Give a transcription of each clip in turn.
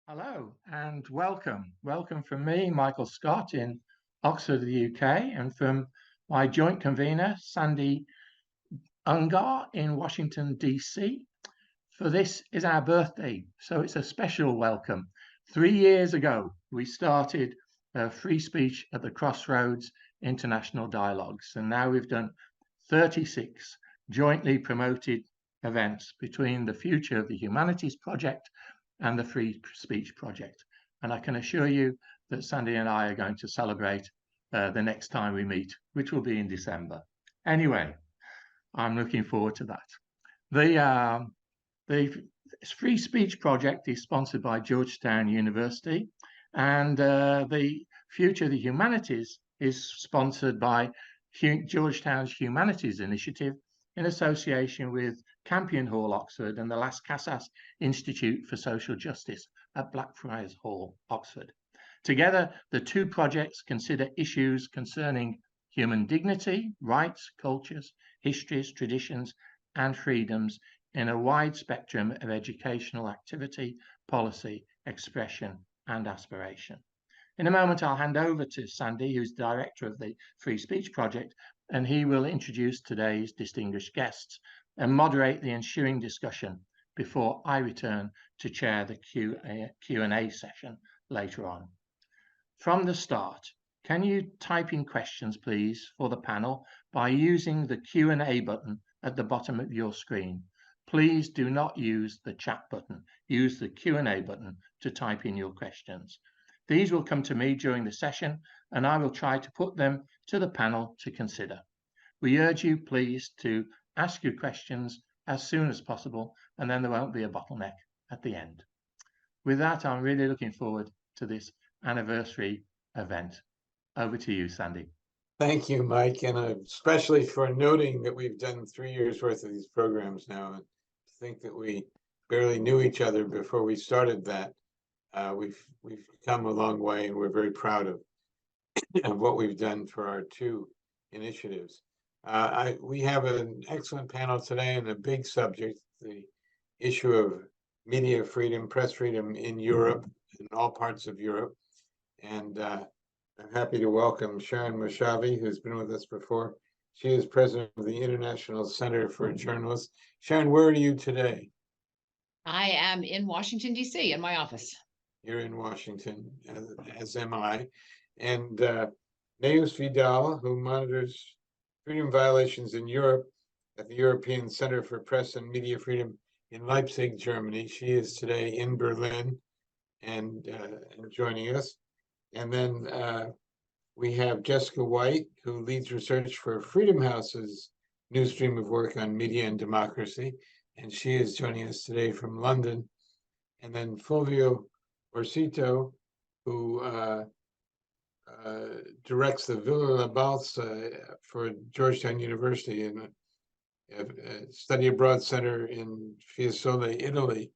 Hello and welcome. Welcome from me, Michael Scott in Oxford, the UK, and from my joint convener, Sandy Ungar in Washington, DC. For this is our birthday, so it's a special welcome. 3 years ago, we started Free Speech at the Crossroads International Dialogues, and now we've done 36 jointly promoted events between the Future of the Humanities Project and the Free Speech Project. And I can assure you that Sandy and I are going to celebrate the next time we meet, which will be in December. Anyway, I'm looking forward to that. The Free Speech Project is sponsored by Georgetown University, and the Future of the Humanities is sponsored by Georgetown's Humanities Initiative in association with Campion Hall, Oxford, and the Las Casas Institute for Social Justice at Blackfriars Hall, Oxford. Together, the two projects consider issues concerning human dignity, rights, cultures, histories, traditions, and freedoms in a wide spectrum of educational activity, policy, expression, and aspiration. In a moment, I'll hand over to Sandy, who's director of the Free Speech Project, and he will introduce today's distinguished guests and moderate the ensuing discussion before I return to chair the Q&A session later on. From the start, can you type in questions, please, for the panel by using the Q&A button at the bottom of your screen? Please do not use the chat button. Use the Q&A button to type in your questions. These will come to me during the session, and I will try to put them to the panel to consider. We urge you, please, to ask your questions as soon as possible, and then there won't be a bottleneck at the end. With that, I'm really looking forward to this anniversary event. Over to you, Sandy. Thank you, Mike, and especially for noting that we've done 3 years worth of these programs now, and to think that we barely knew each other before we started that. We've come a long way, and we're very proud of what we've done for our two initiatives. We have an excellent panel today and a big subject, the issue of media freedom, press freedom in Europe, in all parts of Europe. And I'm happy to welcome Sharon Moshavi, who's been with us before. She is president of the International Center for Journalists. Sharon, where are you today? I am in Washington, D.C., in my office. You're in Washington, as am I. And Neus Vidal, who monitors freedom violations in Europe at the European Center for Press and Media Freedom in Leipzig, Germany. She is today in Berlin and joining us. And then we have Jessica White, who leads research for Freedom House's new stream of work on media and democracy. And she is joining us today from London. And then Fulvio Orcito, who directs the Villa La Balsa for Georgetown University in a study abroad center in Fiesole, Italy.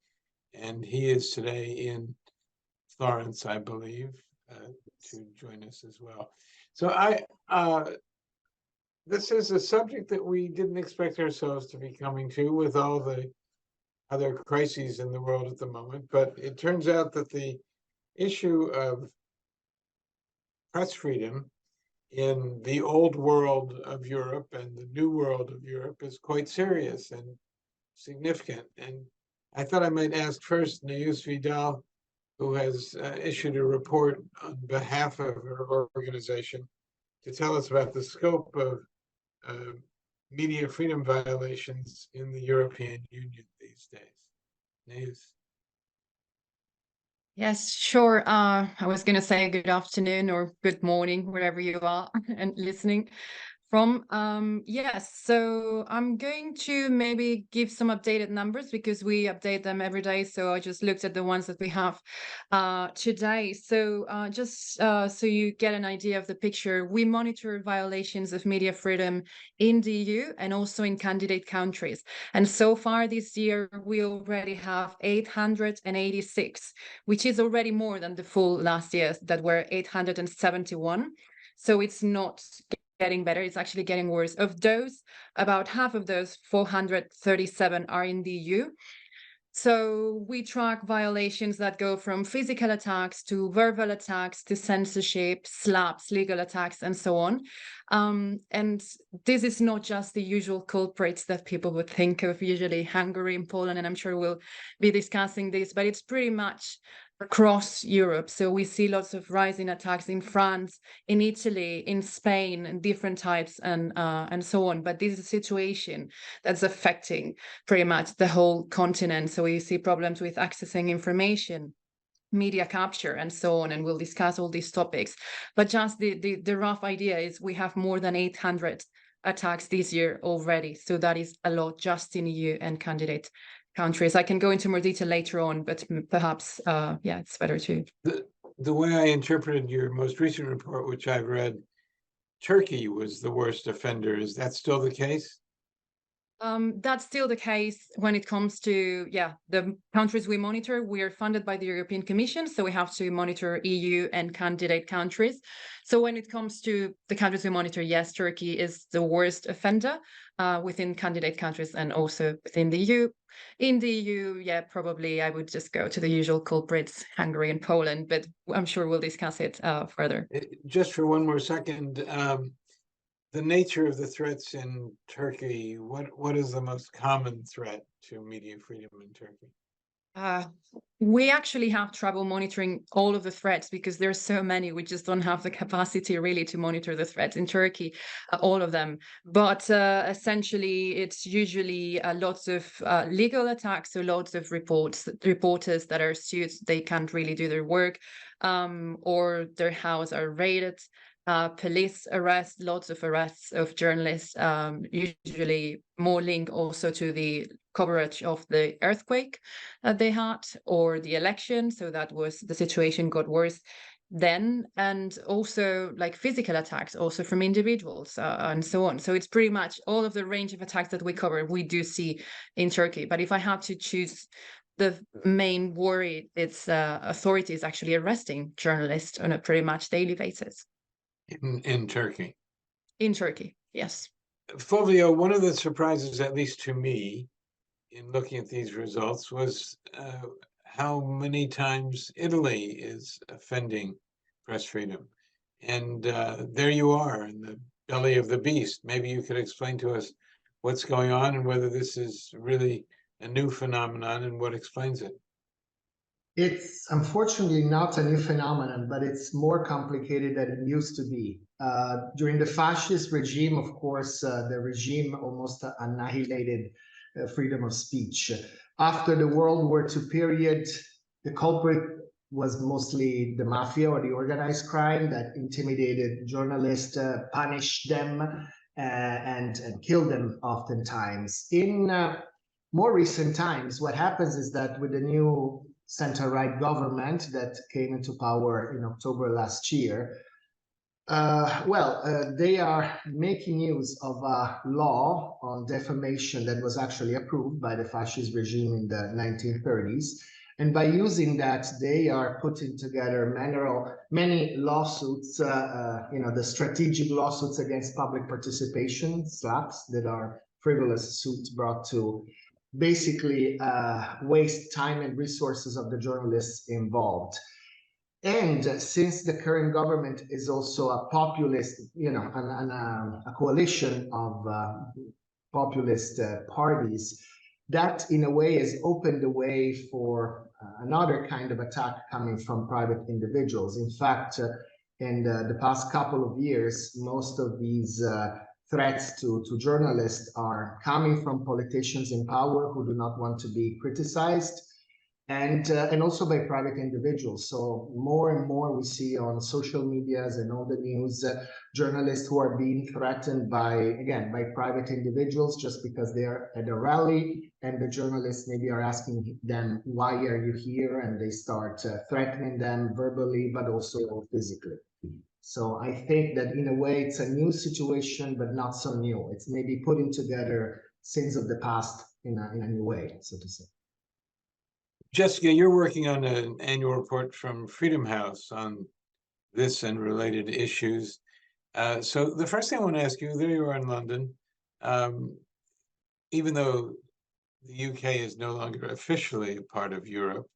And he is today in Florence, I believe, to join us as well. So this is a subject that we didn't expect ourselves to be coming to with all the other crises in the world at the moment, but it turns out that the issue of press freedom in the old world of Europe and the new world of Europe is quite serious and significant. And I thought I might ask first Neus Vidal, who has issued a report on behalf of her organization, to tell us about the scope of media freedom violations in the European Union these days. Neus. Yes, sure. I was going to say good afternoon or good morning, wherever you are and listening from. Yes, so I'm going to maybe give some updated numbers because we update them every day. So I just looked at the ones that we have today. So just so you get an idea of the picture, we monitor violations of media freedom in the EU and also in candidate countries. And so far this year, we already have 886, which is already more than the full last year that were 871. So it's not getting better, it's actually getting worse. Of those, about half of those 437 are in the EU. So we track violations that go from physical attacks to verbal attacks to censorship, slaps, legal attacks, and so on. And this is not just the usual culprits that people would think of, usually Hungary and Poland, and I'm sure we'll be discussing this, but it's pretty much across Europe. So we see lots of rising attacks in France, in Italy, in Spain, and different types, and so on. But this is a situation that's affecting pretty much the whole continent. So we see problems with accessing information, media capture, and so on. And we'll discuss all these topics. But just the rough idea is we have more than 800 attacks this year already. So that is a lot just in EU and candidate countries. I can go into more detail later on, but perhaps, yeah, it's better to. The way I interpreted your most recent report, which I've read, Turkey was the worst offender. Is that still the case? That's still the case when it comes to, yeah, the countries we monitor. We are funded by the European Commission, so we have to monitor EU and candidate countries. So when it comes to the countries we monitor, yes, Turkey is the worst offender within candidate countries and also within the EU. In the EU, yeah, probably I would just go to the usual culprits, Hungary and Poland, but I'm sure we'll discuss it further. Just for one more second, the nature of the threats in Turkey, what is the most common threat to media freedom in Turkey? We actually have trouble monitoring all of the threats because there's so many. We just don't have the capacity really to monitor the threats in Turkey, all of them. But essentially, it's usually lots of legal attacks, so lots of reporters that are sued, they can't really do their work, or their house are raided. Police arrests, lots of arrests of journalists, usually more linked also to the coverage of the earthquake that they had or the election. So that was, the situation got worse then. And also like physical attacks also from individuals and so on. So it's pretty much all of the range of attacks that we cover, we do see in Turkey. But if I had to choose the main worry, it's authorities actually arresting journalists on a pretty much daily basis. In Turkey. In Turkey, yes. Fulvio, one of the surprises, at least to me, in looking at these results was how many times Italy is offending press freedom. And there you are in the belly of the beast. Maybe you could explain to us what's going on and whether this is really a new phenomenon and what explains it. It's unfortunately not a new phenomenon, but it's more complicated than it used to be. During the fascist regime, of course, the regime almost annihilated freedom of speech. After the World War II period, the culprit was mostly the mafia or the organized crime that intimidated journalists, punished them, and killed them oftentimes. In more recent times, what happens is that with the new center-right government that came into power in October last year, they are making use of a law on defamation that was actually approved by the fascist regime in the 1930s. And by using that, they are putting together many lawsuits, the strategic lawsuits against public participation, SLAPs, that are frivolous suits brought to basically waste time and resources of the journalists involved. And since the current government is also a populist, a coalition of populist parties, that in a way has opened the way for another kind of attack coming from private individuals. In fact, in the past couple of years, most of these threats to journalists are coming from politicians in power who do not want to be criticized, and also by private individuals. So more and more we see on social medias and all the news, journalists who are being threatened by private individuals just because they're at a rally, and the journalists maybe are asking them, why are you here? And they start threatening them verbally, but also physically. So I think that in a way it's a new situation, but not so new. It's maybe putting together sins of the past in a new way, so to say. Jessica, you're working on an annual report from Freedom House on this and related issues. So the first thing I want to ask you, there you are in London, even though the UK is no longer officially a part of Europe.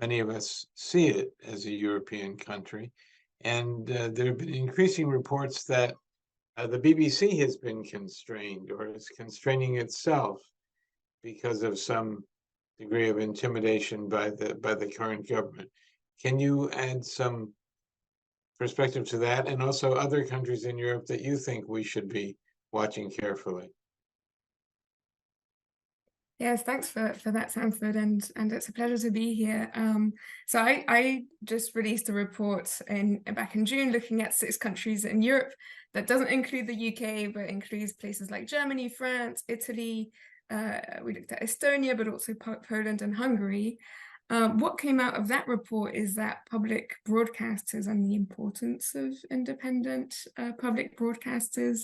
Many of us see it as a European country. And there have been increasing reports that the BBC has been constrained or is constraining itself because of some degree of intimidation by the current government. Can you add some perspective to that, and also other countries in Europe that you think we should be watching carefully? Yes, thanks for that, Sanford, and it's a pleasure to be here. So I just released a report back in June looking at 6 countries in Europe that doesn't include the UK, but includes places like Germany, France, Italy. We looked at Estonia, but also Poland and Hungary. What came out of that report is that public broadcasters and the importance of independent public broadcasters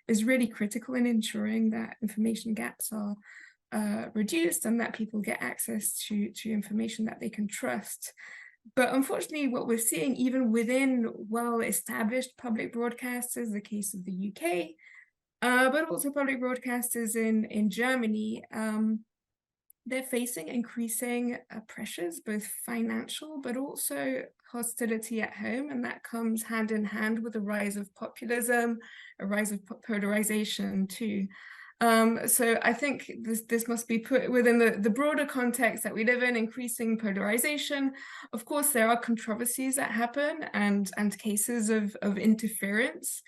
is really critical in ensuring that information gaps are reduced and that people get access to information that they can trust. But unfortunately, what we're seeing even within well-established public broadcasters, the case of the UK, but also public broadcasters in Germany, they're facing increasing pressures, both financial, but also hostility at home. And that comes hand in hand with a rise of populism, a rise of polarization too. So I think this must be put within the broader context that we live in, increasing polarization. Of course, there are controversies that happen and cases of interference.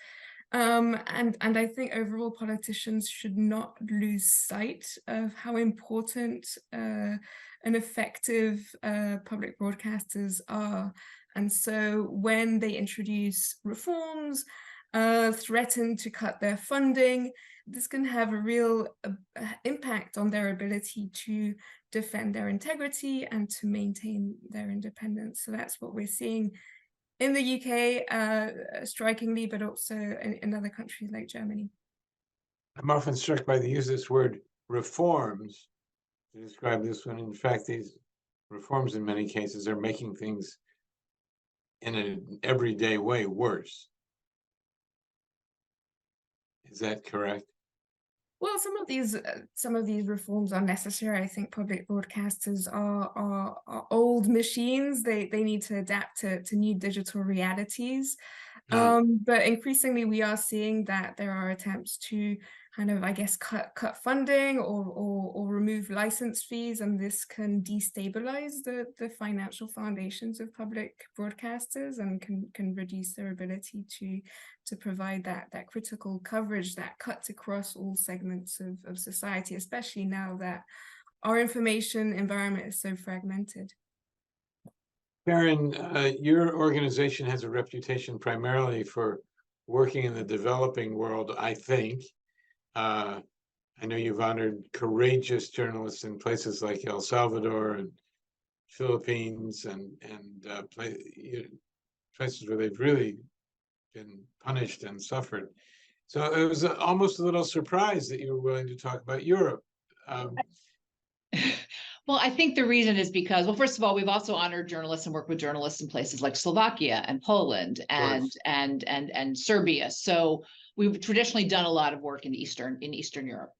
And I think overall politicians should not lose sight of how important and effective public broadcasters are. And so when they introduce reforms, threaten to cut their funding, this can have a real impact on their ability to defend their integrity and to maintain their independence. So that's what we're seeing in the UK, strikingly, but also in other countries like Germany. I'm often struck by the use of this word reforms to describe this, when in fact these reforms in many cases are making things in an everyday way worse. Is that correct? Well, some of these reforms are necessary. I think public broadcasters are old machines. They need to adapt to new digital realities. But increasingly, we are seeing that there are attempts to kind of, I guess, cut funding or remove license fees, and this can destabilize the financial foundations of public broadcasters and can reduce their ability to provide that critical coverage that cuts across all segments of society, especially now that our information environment is so fragmented. Karen, your organization has a reputation primarily for working in the developing world, I think. I know you've honored courageous journalists in places like El Salvador and Philippines and places where they've really been punished and suffered. So it was almost a little surprise that you were willing to talk about Europe. Well, I think the reason is because, well, first of all, we've also honored journalists and worked with journalists in places like Slovakia and Poland and Serbia. So we've traditionally done a lot of work in Eastern Europe,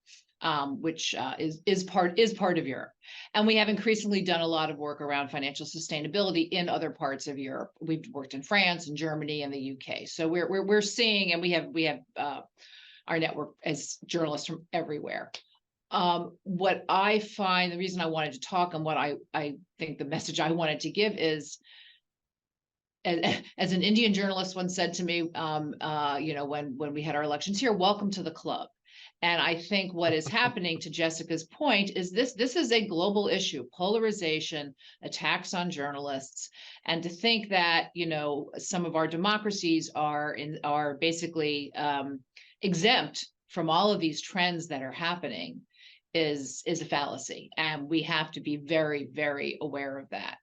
which is part of Europe. And we have increasingly done a lot of work around financial sustainability in other parts of Europe. We've worked in France and Germany and the UK. So we're seeing, and we have our network as journalists from everywhere. What I find, the reason I wanted to talk and what I think the message I wanted to give is, as an Indian journalist once said to me, when we had our elections here, welcome to the club. And I think what is happening, to Jessica's point, is this is a global issue: polarization, attacks on journalists, and to think that some of our democracies are basically exempt from all of these trends that are happening is a fallacy, and we have to be very, very aware of that.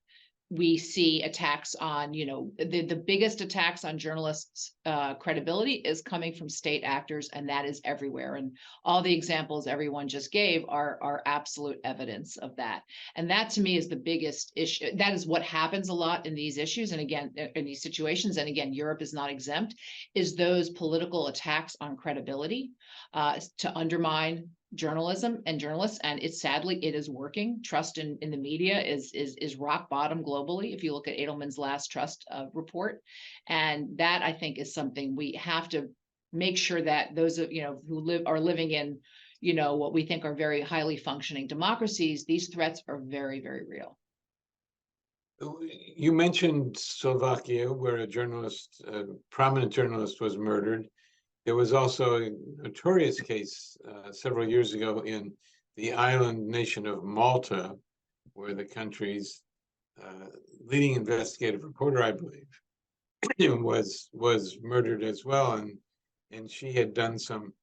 We see attacks on, the biggest attacks on journalists' credibility is coming from state actors, and that is everywhere. And all the examples everyone just gave are absolute evidence of that. And that, to me, is the biggest issue. That is what happens a lot in these issues, and again, in these situations. And again, Europe is not exempt. Is those political attacks on credibility to undermine journalism and journalists, and it sadly it is working. Trust in the media is rock bottom globally. If you look at Edelman's last trust report, and that I think is something we have to make sure that those of who are living in what we think are very highly functioning democracies, these threats are very, very real. You mentioned Slovakia, where a journalist, a prominent journalist, was murdered. There was also a notorious case several years ago in the island nation of Malta, where the country's leading investigative reporter, I believe, was murdered as well, and she had done some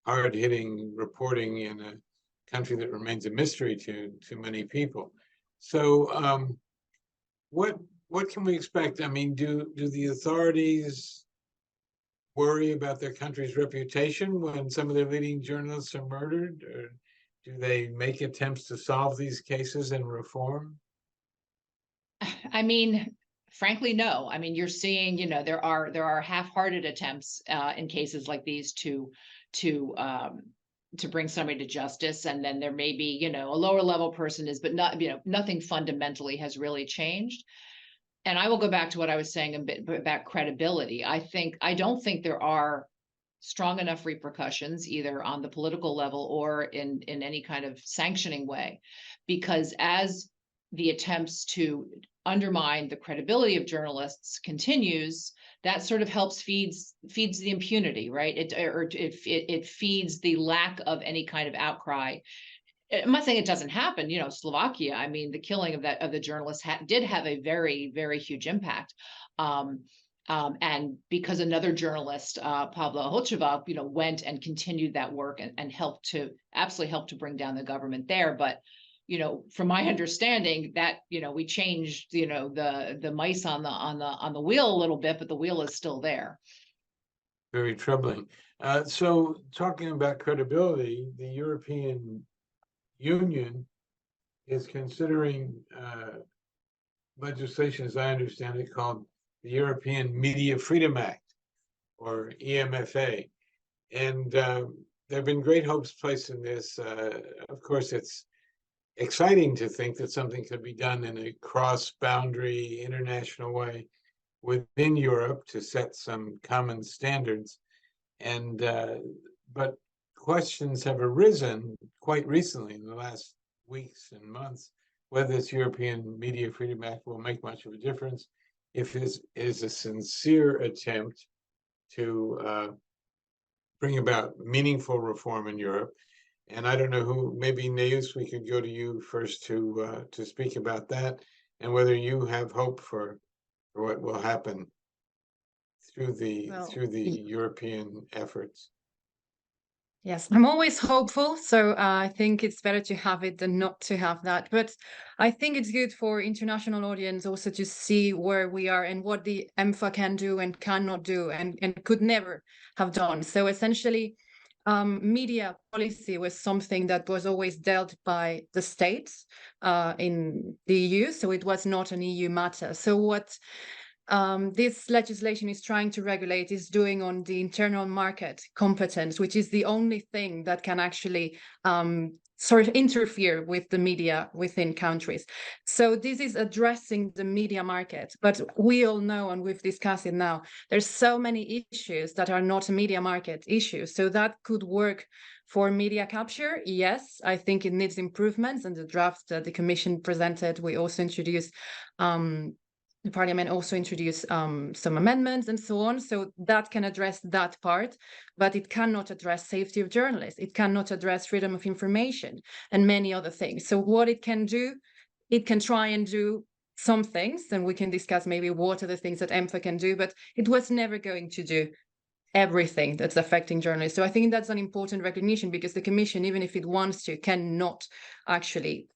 hard-hitting reporting in a country that remains a mystery to many people. So, what can we expect? I mean, do the authorities worry about their country's reputation when some of their leading journalists are murdered, or do they make attempts to solve these cases and reform? I mean, frankly, no. I mean, you're seeing, there are half-hearted attempts in cases like these to bring somebody to justice, and then there may be, a lower level person is, but not, nothing fundamentally has really changed. And I will go back to what I was saying a bit about credibility. I don't think there are strong enough repercussions either on the political level or in any kind of sanctioning way, because as the attempts to undermine the credibility of journalists continues, that sort of helps feeds the impunity, right? It feeds the lack of any kind of outcry. I'm not saying it doesn't happen. Slovakia, I mean, the killing of the journalist did have a very, very huge impact. And because another journalist, Pavla Hocheva, went and continued that work and absolutely helped to bring down the government there. But, from my understanding that, we changed, the mice on the wheel a little bit, but the wheel is still there. Very troubling. So talking about credibility, the European Union is considering legislation, as I understand it, called the European Media Freedom Act, or EMFA. And there have been great hopes placed in this. Of course, it's exciting to think that something could be done in a cross-boundary international way within Europe to set some common standards. And but questions have arisen quite recently in the last weeks and months whether this European Media Freedom Act will make much of a difference, if it is a sincere attempt to bring about meaningful reform in Europe. And I don't know who, maybe Neus, we could go to you first to speak about that, and whether you have hope for what will happen through the European efforts. Yes, I'm always hopeful, so I think it's better to have it than not to have that. But I think it's good for international audience also to see where we are and what the EMFA can do and cannot do and could never have done. So essentially, media policy was something that was always dealt by the states in the EU, so it was not an EU matter. So what this legislation is trying to regulate is doing on the internal market competence, which is the only thing that can actually sort of interfere with the media within countries. So this is addressing the media market, but we all know, and we've discussed it now, there's so many issues that are not media market issues. So that could work for media capture. Yes, I think it needs improvements, and the draft that the Commission presented, we also introduced the Parliament also introduced some amendments and so on. So that can address that part, but it cannot address safety of journalists. It cannot address freedom of information and many other things. So what it can do, it can try and do some things, and we can discuss maybe what are the things that EMFA can do, but it was never going to do everything that's affecting journalists. So I think that's an important recognition, because the Commission, even if it wants to, cannot actually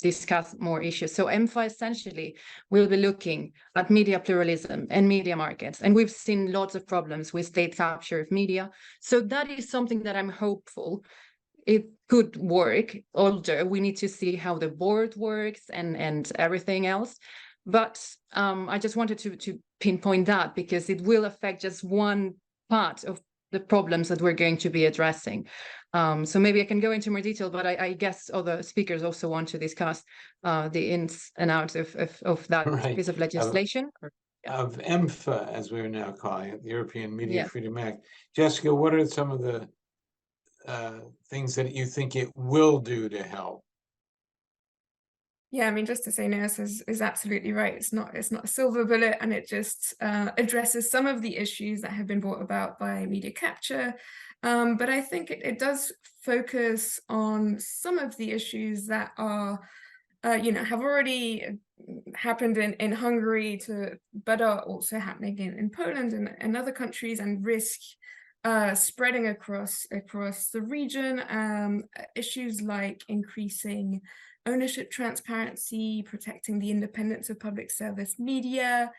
discuss more issues. So EMFA essentially will be looking at media pluralism and media markets. And we've seen lots of problems with state capture of media. So that is something that I'm hopeful it could work, although we need to see how the board works and everything else. But I just wanted to pinpoint that, because it will affect just one part of the problems that we're going to be addressing. So maybe I can go into more detail, but I guess other speakers also want to discuss the ins and outs of that Right. piece of legislation. Of EMFA, as we're now calling it, the European Media Yes. Freedom Act. Jessica, what are some of the things that you think it will do to help? Yeah, I mean, just to say, Nurse is absolutely right. It's not a silver bullet, and it just addresses some of the issues that have been brought about by media capture. But I think it does focus on some of the issues that are, have already happened in Hungary, but are also happening in Poland and other countries, and risk spreading across the region. Issues like increasing ownership transparency, protecting the independence of public service media.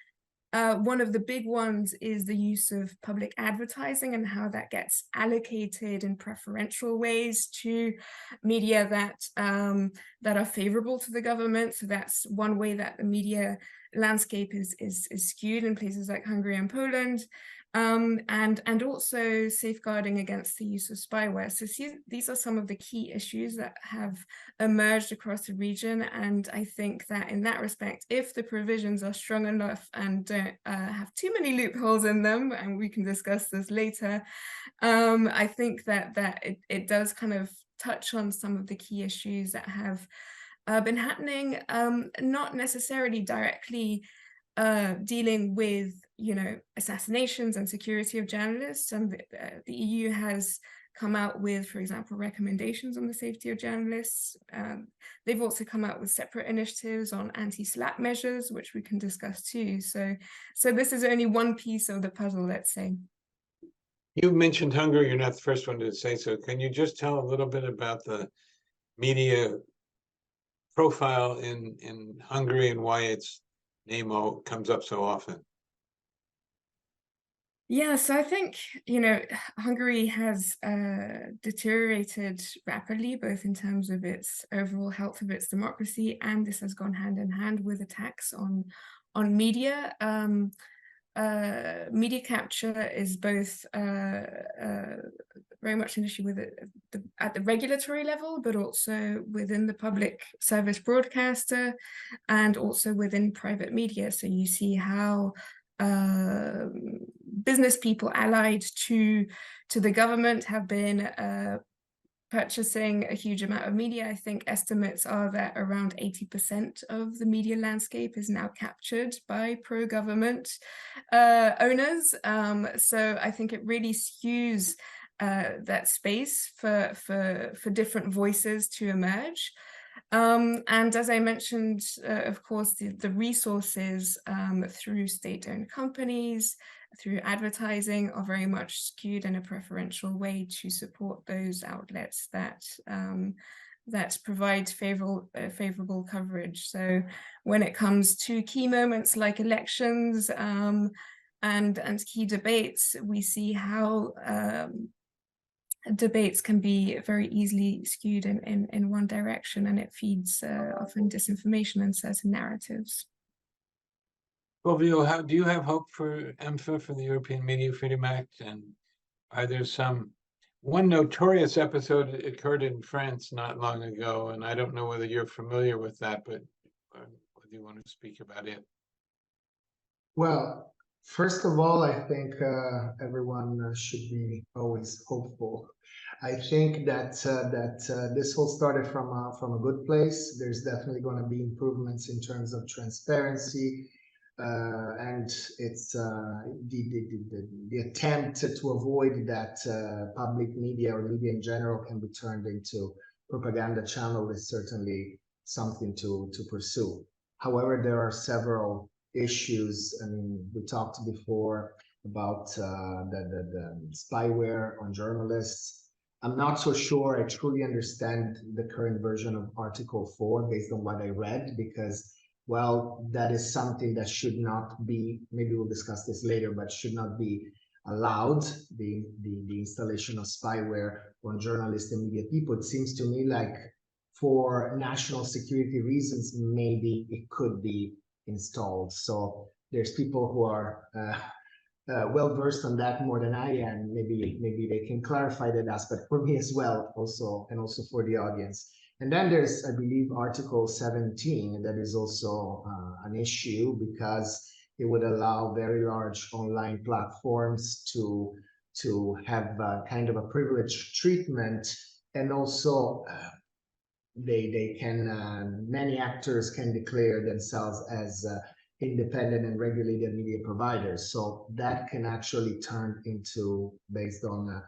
One of the big ones is the use of public advertising and how that gets allocated in preferential ways to media that are favorable to the government. So that's one way that the media landscape is skewed in places like Hungary and Poland. And also safeguarding against the use of spyware. So these are some of the key issues that have emerged across the region. And I think that in that respect, if the provisions are strong enough and don't have too many loopholes in them, and we can discuss this later, I think that it does kind of touch on some of the key issues that have been happening, not necessarily directly dealing with, assassinations and security of journalists. And the EU has come out with, for example, recommendations on the safety of journalists. They've also come out with separate initiatives on anti-SLAPP measures, which we can discuss too. So this is only one piece of the puzzle, let's say. You mentioned Hungary. You're not the first one to say so. Can you just tell a little bit about the media profile in Hungary and why its name comes up so often? Yeah, so I think, Hungary has deteriorated rapidly, both in terms of its overall health of its democracy, and this has gone hand in hand with attacks on media. Media capture is both very much an issue with it at the regulatory level, but also within the public service broadcaster and also within private media. So you see how business people allied to the government have been purchasing a huge amount of media. I think estimates are that around 80% of the media landscape is now captured by pro-government owners. So I think it really skews that space for different voices to emerge. And as I mentioned, of course, the resources through state-owned companies, through advertising, are very much skewed in a preferential way to support those outlets that provide favorable coverage. So when it comes to key moments like elections and key debates, we see how debates can be very easily skewed in one direction, and it feeds often disinformation and certain narratives. Fulvio, do you have hope for EMFA, for the European Media Freedom Act? And are there one notorious episode occurred in France not long ago, and I don't know whether you're familiar with that, but whether you want to speak about it? Well, first of all, I think everyone should be always hopeful. I think that this all started from a good place. There's definitely going to be improvements in terms of transparency, and it's the attempt to avoid that public media or media in general can be turned into propaganda channel is certainly something to pursue. However, there are several issues. I mean, we talked before about the spyware on journalists. I'm not so sure I truly understand the current version of Article 4 based on what I read, because, well, that is something that should not be, maybe we'll discuss this later, but should not be allowed, the installation of spyware on journalists and media people. It seems to me like for national security reasons, maybe it could be installed. So there's people who are well versed on that more than I am. Maybe they can clarify that aspect for me as well, also, and also for the audience. And then there's, I believe, Article 17 that is also an issue, because it would allow very large online platforms to have kind of a privileged treatment, and also they can many actors can declare themselves as independent and regulated media providers. So that can actually turn into, based on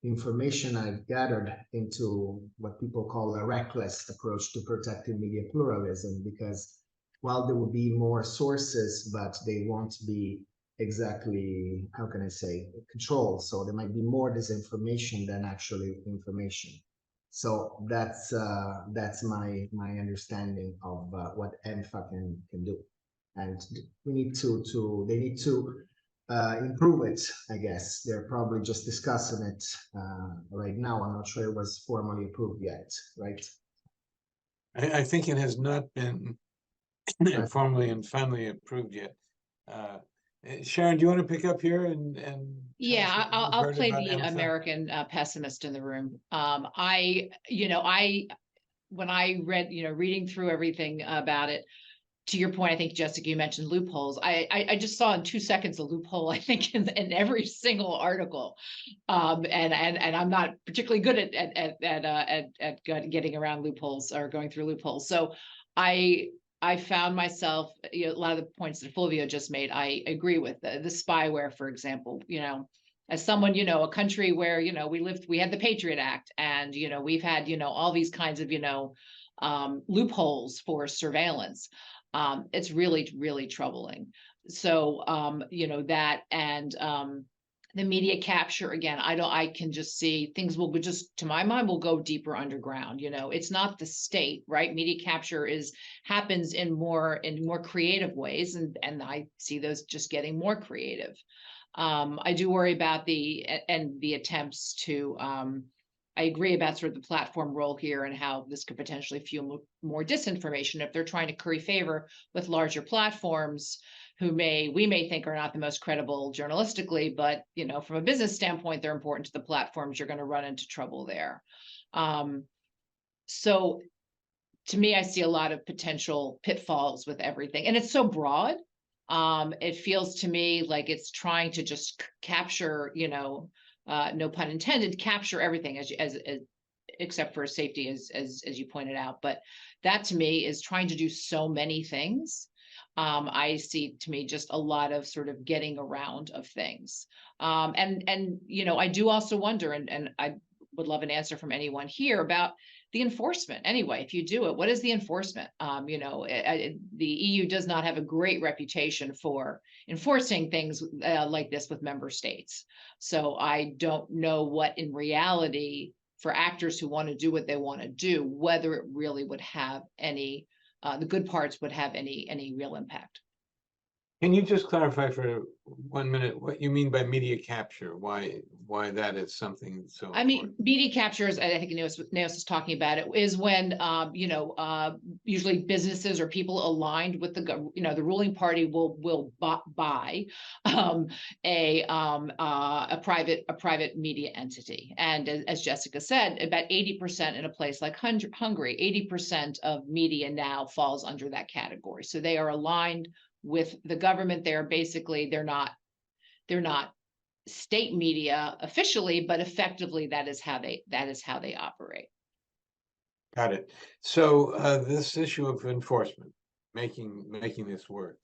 information I've gathered, into what people call a reckless approach to protecting media pluralism, because while there will be more sources, but they won't be exactly, how can I say, controlled. So there might be more disinformation than actually information. So that's my understanding of what ENFA can do, and we need they need to improve it. I guess they're probably just discussing it right now. I'm not sure it was formally approved yet, right? I think it has not been formally and finally approved yet. Sharon, do you want to pick up here and tell us Yeah, what you've I'll heard play about the ENFA? American pessimist in the room. When I read, reading through everything about it, to your point, I think, Jessica, you mentioned loopholes. I just saw in 2 seconds a loophole, I think, in every single article. And I'm not particularly good at getting around loopholes or going through loopholes. So I found myself, a lot of the points that Fulvio just made, I agree with. The spyware, for example, as someone, a country where, we had the Patriot Act, and, we've had, all these kinds of, loopholes for surveillance. It's really, really troubling. So, that, and the media capture, again, I can just see things will just, to my mind, will go deeper underground. It's not the state, right? Media capture happens in more creative ways, and I see those just getting more creative. I do worry about the attempts to, I agree about sort of the platform role here, and how this could potentially fuel more disinformation if they're trying to curry favor with larger platforms who we may think are not the most credible journalistically, but from a business standpoint, they're important to the platforms. You're going to run into trouble there. So to me, I see a lot of potential pitfalls with everything, and it's so broad. It feels to me like it's trying to just capture, no pun intended, capture everything as except for safety, as you pointed out. But that to me is trying to do so many things. I see, to me, just a lot of sort of getting around of things. And I do also wonder, and I would love an answer from anyone here about the enforcement. Anyway, if you do it, what is the enforcement? The EU does not have a great reputation for enforcing things like this with member states. So I don't know what, in reality, for actors who want to do what they want to do, whether it really would have any, the good parts would have any real impact. Can you just clarify for 1 minute what you mean by media capture? Why that is something so I mean, important? media captures, I think Neos is talking about it, is when, usually businesses or people aligned with the ruling party will buy a private media entity. And as Jessica said, about 80% in a place like Hungary, 80% of media now falls under that category. So they are aligned with the government. They're not state media officially, but effectively that is how they operate. Got it. So this issue of enforcement, making this work.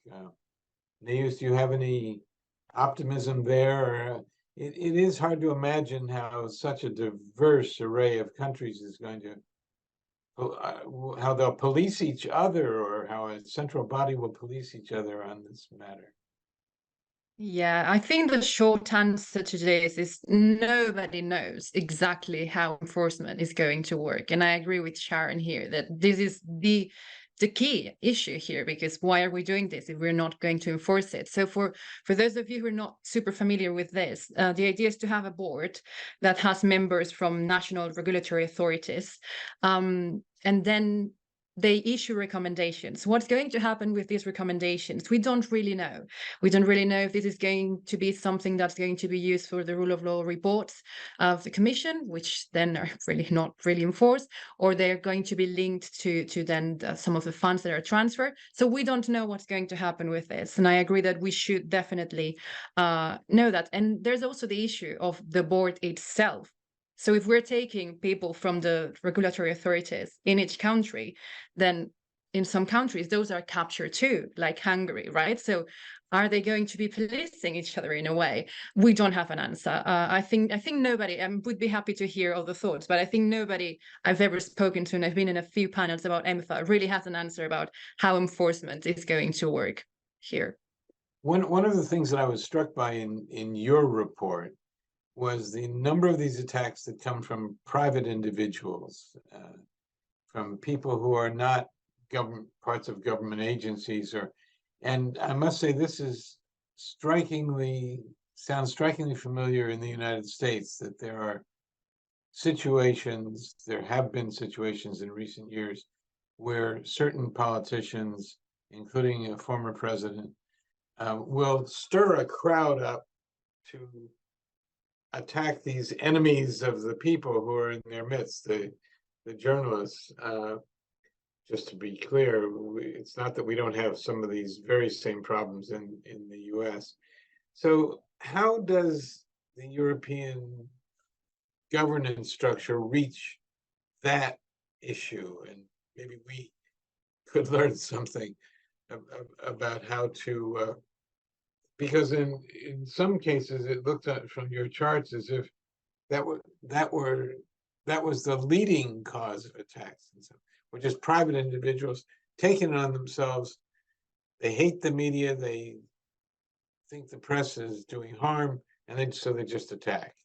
Neos, do you have any optimism there? It is hard to imagine how such a diverse array of countries is going to, how they'll police each other, or how a central body will police each other on this matter. Yeah, I think the short answer to this is nobody knows exactly how enforcement is going to work. And I agree with Sharon here that this is the key issue here, because why are we doing this if we're not going to enforce it? So for those of you who are not super familiar with this, the idea is to have a board that has members from national regulatory authorities, and then they issue recommendations. What's going to happen with these recommendations? We don't really know. We don't really know if this is going to be something that's going to be used for the rule of law reports of the Commission, which then are really not really enforced, or they're going to be linked to then some of the funds that are transferred. So we don't know what's going to happen with this. And I agree that we should definitely know that. And there's also the issue of the board itself. So if we're taking people from the regulatory authorities in each country, then in some countries, those are captured too, like Hungary, right? So are they going to be policing each other in a way? We don't have an answer. I think nobody, would be happy to hear all the thoughts, but I think nobody I've ever spoken to, and I've been in a few panels about EMFA, really has an answer about how enforcement is going to work here. One of the things that I was struck by in your report was the number of these attacks that come from private individuals, from people who are not parts of government agencies, and I must say this is sounds strikingly familiar in the United States, that there have been situations in recent years where certain politicians, including a former president, will stir a crowd up to attack these enemies of the people who are in their midst, the journalists. Just to be clear, it's not that we don't have some of these very same problems in the US. So how does the European governance structure reach that issue? And maybe we could learn something about how to, because in some cases it looked at from your charts as if that was the leading cause of attacks, or just private individuals taking it on themselves. They hate the media, they think the press is doing harm, and so they just attack.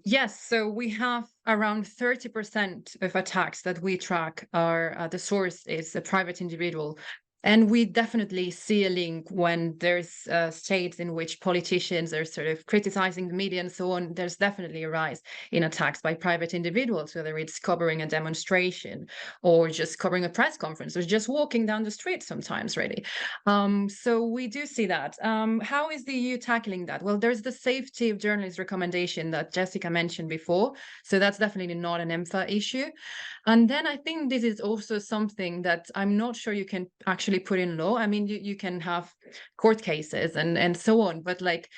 Yes, so we have around 30% of attacks that we track are the source is a private individual. And we definitely see a link when there's states in which politicians are sort of criticizing the media and so on. There's definitely a rise in attacks by private individuals, whether it's covering a demonstration or just covering a press conference or just walking down the street sometimes, really. So we do see that. How is the EU tackling that? Well, there's the safety of journalists recommendation that Jessica mentioned before. So that's definitely not an EMFA issue. And then I think this is also something that I'm not sure you can actually put in law. I mean, you can have court cases and so on, but like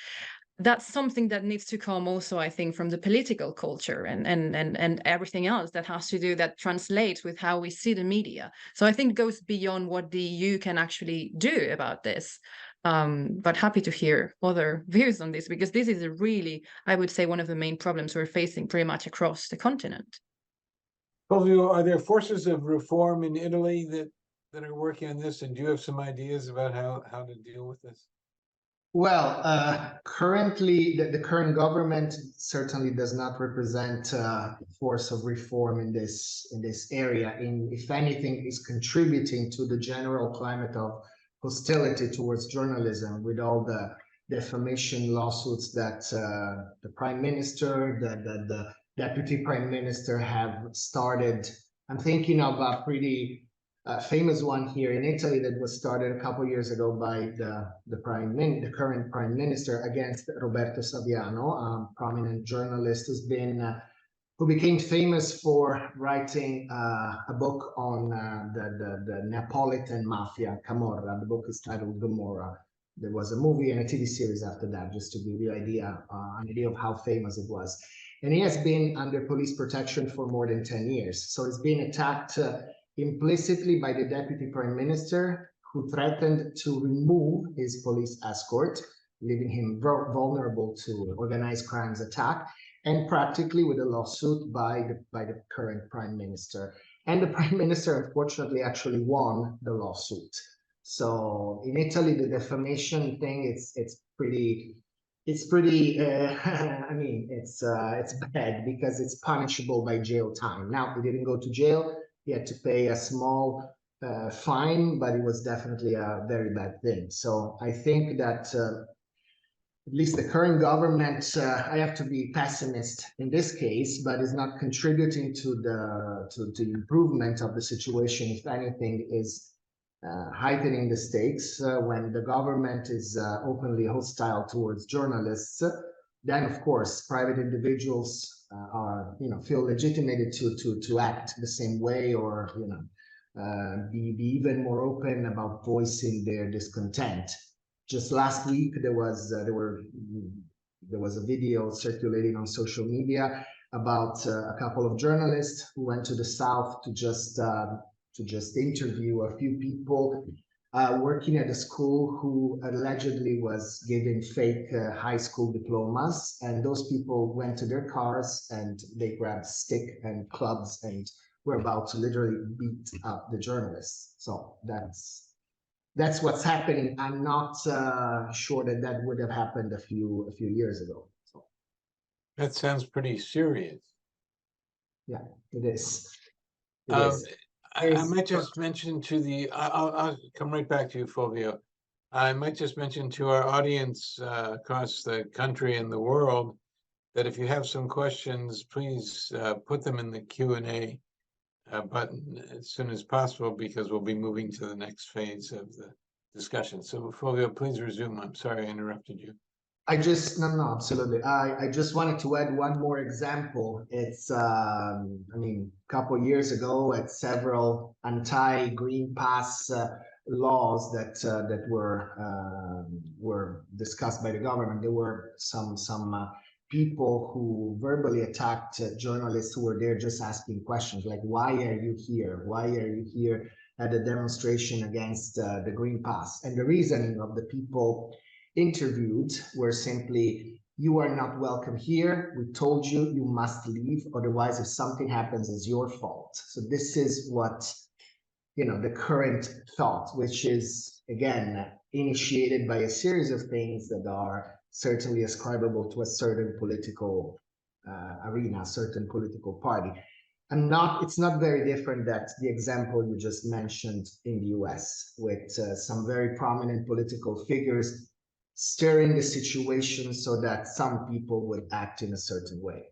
that's something that needs to come also, I think, from the political culture and everything else that has to do, that translates with how we see the media. So I think it goes beyond what the EU can actually do about this. But happy to hear other views on this, because this is a really, I would say, one of the main problems we're facing pretty much across the continent. Fulvio, are there forces of reform in Italy that are working on this, and do you have some ideas about how to deal with this? Well, currently, the current government certainly does not represent a force of reform in this area. If anything, is contributing to the general climate of hostility towards journalism, with all the defamation lawsuits that the Prime Minister, the Deputy Prime Minister have started. I'm thinking of a pretty famous one here in Italy that was started a couple of years ago by the current Prime Minister against Roberto Saviano, a prominent journalist who became famous for writing a book on the Neapolitan mafia, Camorra. The book is titled Gomorrah. There was a movie and a TV series after that, just to give you an idea of how famous it was. And he has been under police protection for more than 10 years. So he's been attacked implicitly by the Deputy Prime Minister, who threatened to remove his police escort, leaving him vulnerable to organized crimes attack, and practically with a lawsuit by the current Prime Minister. And the Prime Minister, unfortunately, actually won the lawsuit. So in Italy, the defamation thing, it's pretty I mean, it's bad because it's punishable by jail time. Now, he didn't go to jail. He had to pay a small fine, but it was definitely a very bad thing. So I think that at least the current government, I have to be pessimist in this case, but is not contributing to the improvement of the situation. If anything, is heightening the stakes. When the government is openly hostile towards journalists, then of course private individuals are, feel legitimated to act the same way, or be even more open about voicing their discontent. Just last week, there was a video circulating on social media about a couple of journalists who went to the south to just interview a few people working at a school who allegedly was giving fake high school diplomas, and those people went to their cars and they grabbed stick and clubs and were about to literally beat up the journalists. So that's what's happening. I'm not sure that would have happened a few years ago. So That sounds pretty serious. yeah, it is. It Um, is. I might just mention to I'll come right back to you, Fulvio. I might just mention to our audience across the country and the world that if you have some questions, please put them in the Q&A button as soon as possible, because we'll be moving to the next phase of the discussion. So Fulvio, please resume. I'm sorry I interrupted you. No, absolutely. I just wanted to add one more example. It's, a couple of years ago, at several anti-Green Pass laws that were discussed by the government, there were some people who verbally attacked journalists who were there just asking questions like, why are you here? Why are you here at a demonstration against the Green Pass? And the reasoning of the people interviewed were simply, you are not welcome here. We told you, you must leave. Otherwise, if something happens, it's your fault. So this is what, the current thought, which is, again, initiated by a series of things that are certainly ascribable to a certain political arena, a certain political party. It's not very different that the example you just mentioned in the US, with some very prominent political figures stirring the situation so that some people would act in a certain way.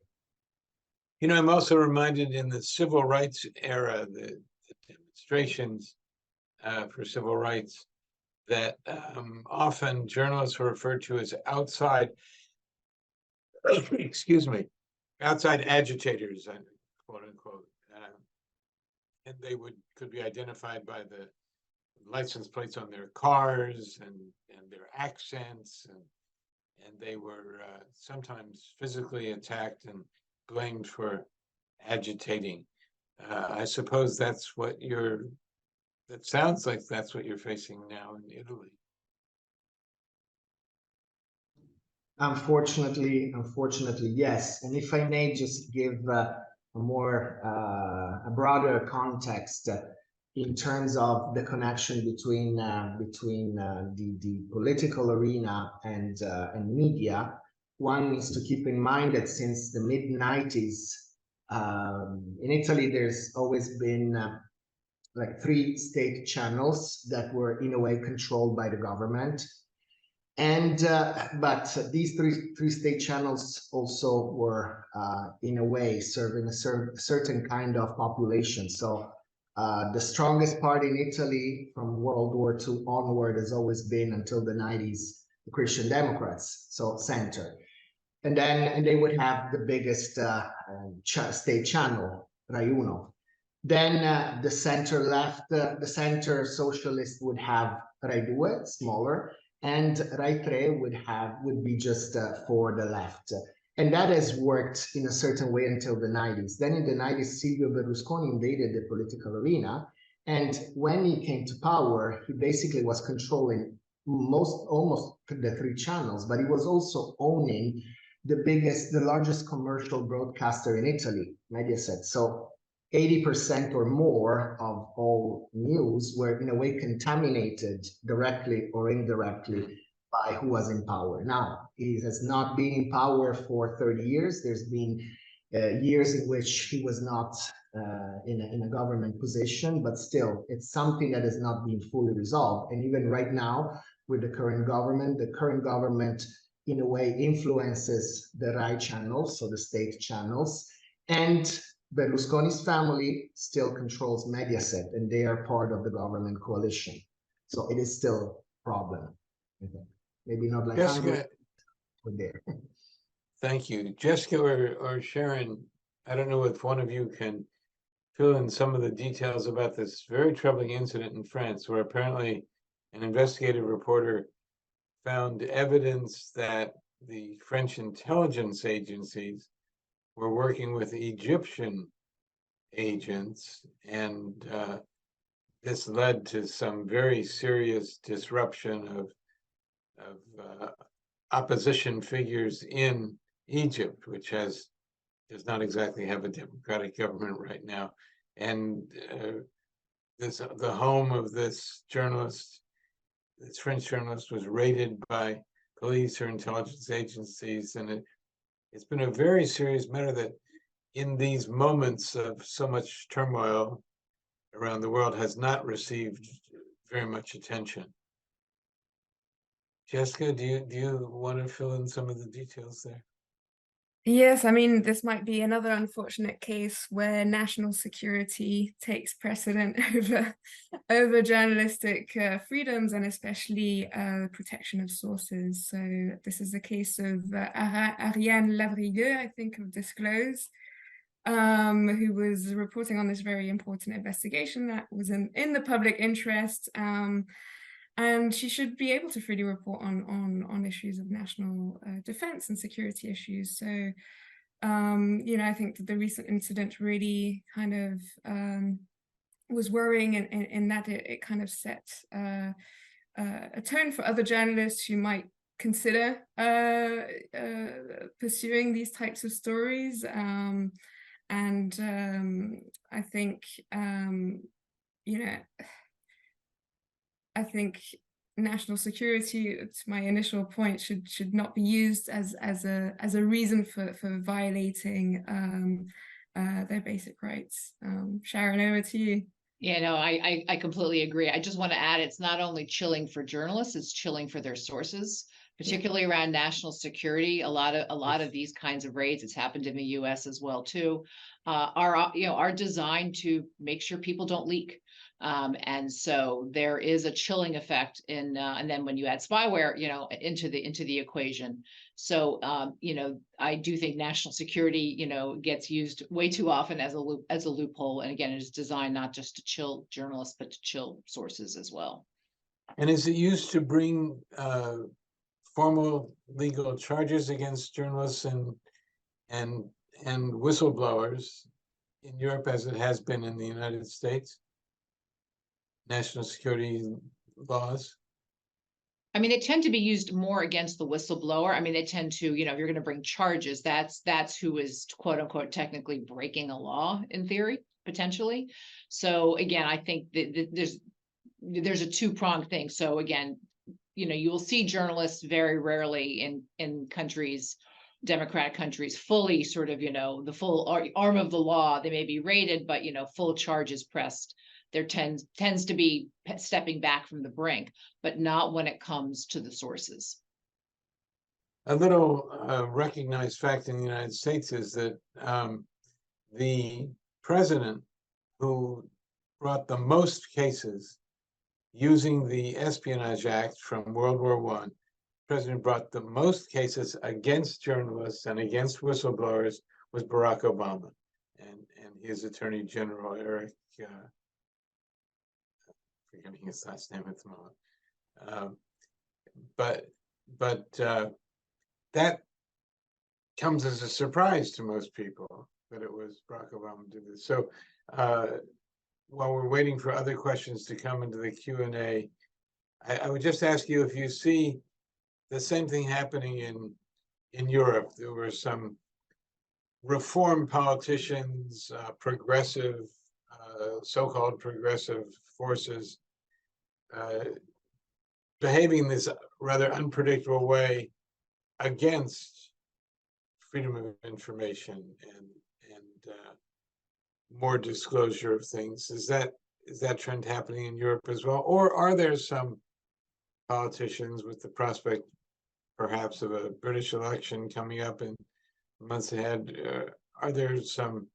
I'm also reminded in the civil rights era, the demonstrations for civil rights, that often journalists were referred to as outside, excuse me, outside agitators, quote unquote, and they could be identified by the license plates on their cars and their accents, and they were sometimes physically attacked and blamed for agitating. I suppose that's what that sounds like that's what you're facing now in Italy. Unfortunately, yes. And if I may just give a broader context in terms of the connection between the political arena and media, one needs to keep in mind that since the mid-90s, in Italy, there's always been like 3 state channels that were in a way controlled by the government. And but these three state channels also were in a way serving a certain kind of population. So the strongest party in Italy from World War II onward has always been, until the 90s, the Christian Democrats, so center. And they would have the biggest state channel, Rai Uno. Then the center left, the center socialist would have Rai Due, smaller, and Rai 3 would be just for the left. And that has worked in a certain way until the 90s. Then in the 90s, Silvio Berlusconi invaded the political arena. And when he came to power, he basically was controlling almost the 3 channels, but he was also owning the largest commercial broadcaster in Italy, Mediaset. So 80% or more of all news were in a way contaminated directly or indirectly by who was in power. Now, he has not been in power for 30 years. There's been years in which he was not in a government position, but still, it's something that has not been fully resolved. And even right now, with the current government in a way influences the Rai channels, so the state channels, and Berlusconi's family still controls Mediaset, and they are part of the government coalition. So it is still a problem, I think. Maybe not like Hungary, Jessica, but there. thank you. Jessica or Sharon, I don't know if one of you can fill in some of the details about this very troubling incident in France, where apparently an investigative reporter found evidence that the French intelligence agencies were working with Egyptian agents, and this led to some very serious disruption of opposition figures in Egypt, which does not exactly have a democratic government right now. And the home of this journalist, this French journalist, was raided by police or intelligence agencies, and it's been a very serious matter that in these moments of so much turmoil around the world has not received very much attention. Jessica, do you want to fill in some of the details there? Yes, I mean, this might be another unfortunate case where national security takes precedent over journalistic freedoms, and especially protection of sources. So this is the case of Ariane Lavrieux, I think, of Disclose, who was reporting on this very important investigation that was in the public interest. And she should be able to freely report on issues of national defense and security issues. So, you know, I think that the recent incident really kind of was worrying in that it kind of set a tone for other journalists who might consider pursuing these types of stories. I think, you know, I think national security, to my initial point, should not be used as a reason for violating their basic rights. Sharon, over to you. Yeah, no, I completely agree. I just want to add, it's not only chilling for journalists, it's chilling for their sources, particularly around national security. A lot of these kinds of raids, it's happened in the US as well too, are designed to make sure people don't leak. And so there is a chilling effect in, and then when you add spyware, you know, into the equation. So, you know, I do think national security, you know, gets used way too often as a loophole. And again, it is designed not just to chill journalists, but to chill sources as well. And is it used to bring formal legal charges against journalists and whistleblowers in Europe as it has been in the United States? National security laws? I mean, they tend to be used more against the whistleblower. I mean, they tend to, you know, if you're going to bring charges, that's who is quote unquote technically breaking a law in theory, potentially. So again, I think that there's a two-pronged thing. So again, you know, you will see journalists very rarely in countries, democratic countries, fully sort of, you know, the full arm of the law. They may be raided, but, you know, full charges pressed. There tends to be stepping back from the brink, but not when it comes to the sources. A little recognized fact in the United States is that the president who brought the most cases using the Espionage Act from World War I, president brought the most cases against journalists and against whistleblowers was Barack Obama, and his Attorney General Eric, forgetting his last name at the moment, but that comes as a surprise to most people that it was Barack Obama who did this. So while we're waiting for other questions to come into the Q&A, I would just ask you if you see the same thing happening in Europe. There were some reform politicians, progressive, so-called progressive forces behaving this rather unpredictable way against freedom of information and more disclosure of things. Is that trend happening in Europe as well? Or are there some politicians with the prospect perhaps of a British election coming up in months ahead, are there some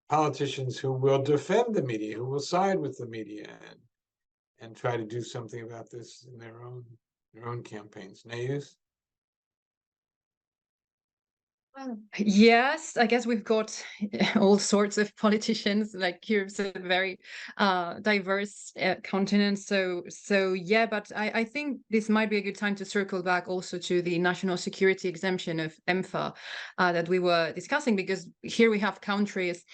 politicians who will defend the media, who will side with the media and try to do something about this in their own campaigns? Neus? Yes, I guess we've got all sorts of politicians. Like Europe's a very diverse continent. So yeah, but I think this might be a good time to circle back also to the national security exemption of EMFA that we were discussing, because here we have countries,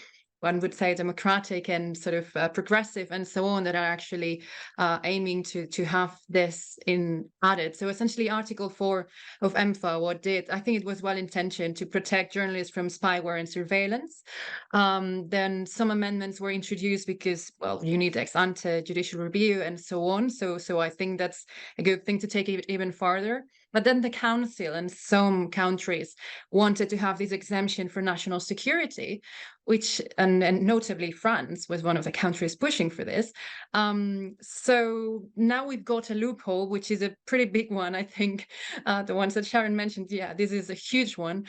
one would say democratic and sort of progressive and so on, that are actually aiming to have this added. So essentially Article 4 of EMFA, what did, I think it was well intentioned to protect journalists from spyware and surveillance. Then some amendments were introduced because, well, you need ex ante judicial review and so on. So I think that's a good thing to take it even farther. But then the council and some countries wanted to have this exemption for national security, which, and notably France was one of the countries pushing for this. So now we've got a loophole, which is a pretty big one, I think. The ones that Sharon mentioned, yeah, this is a huge one.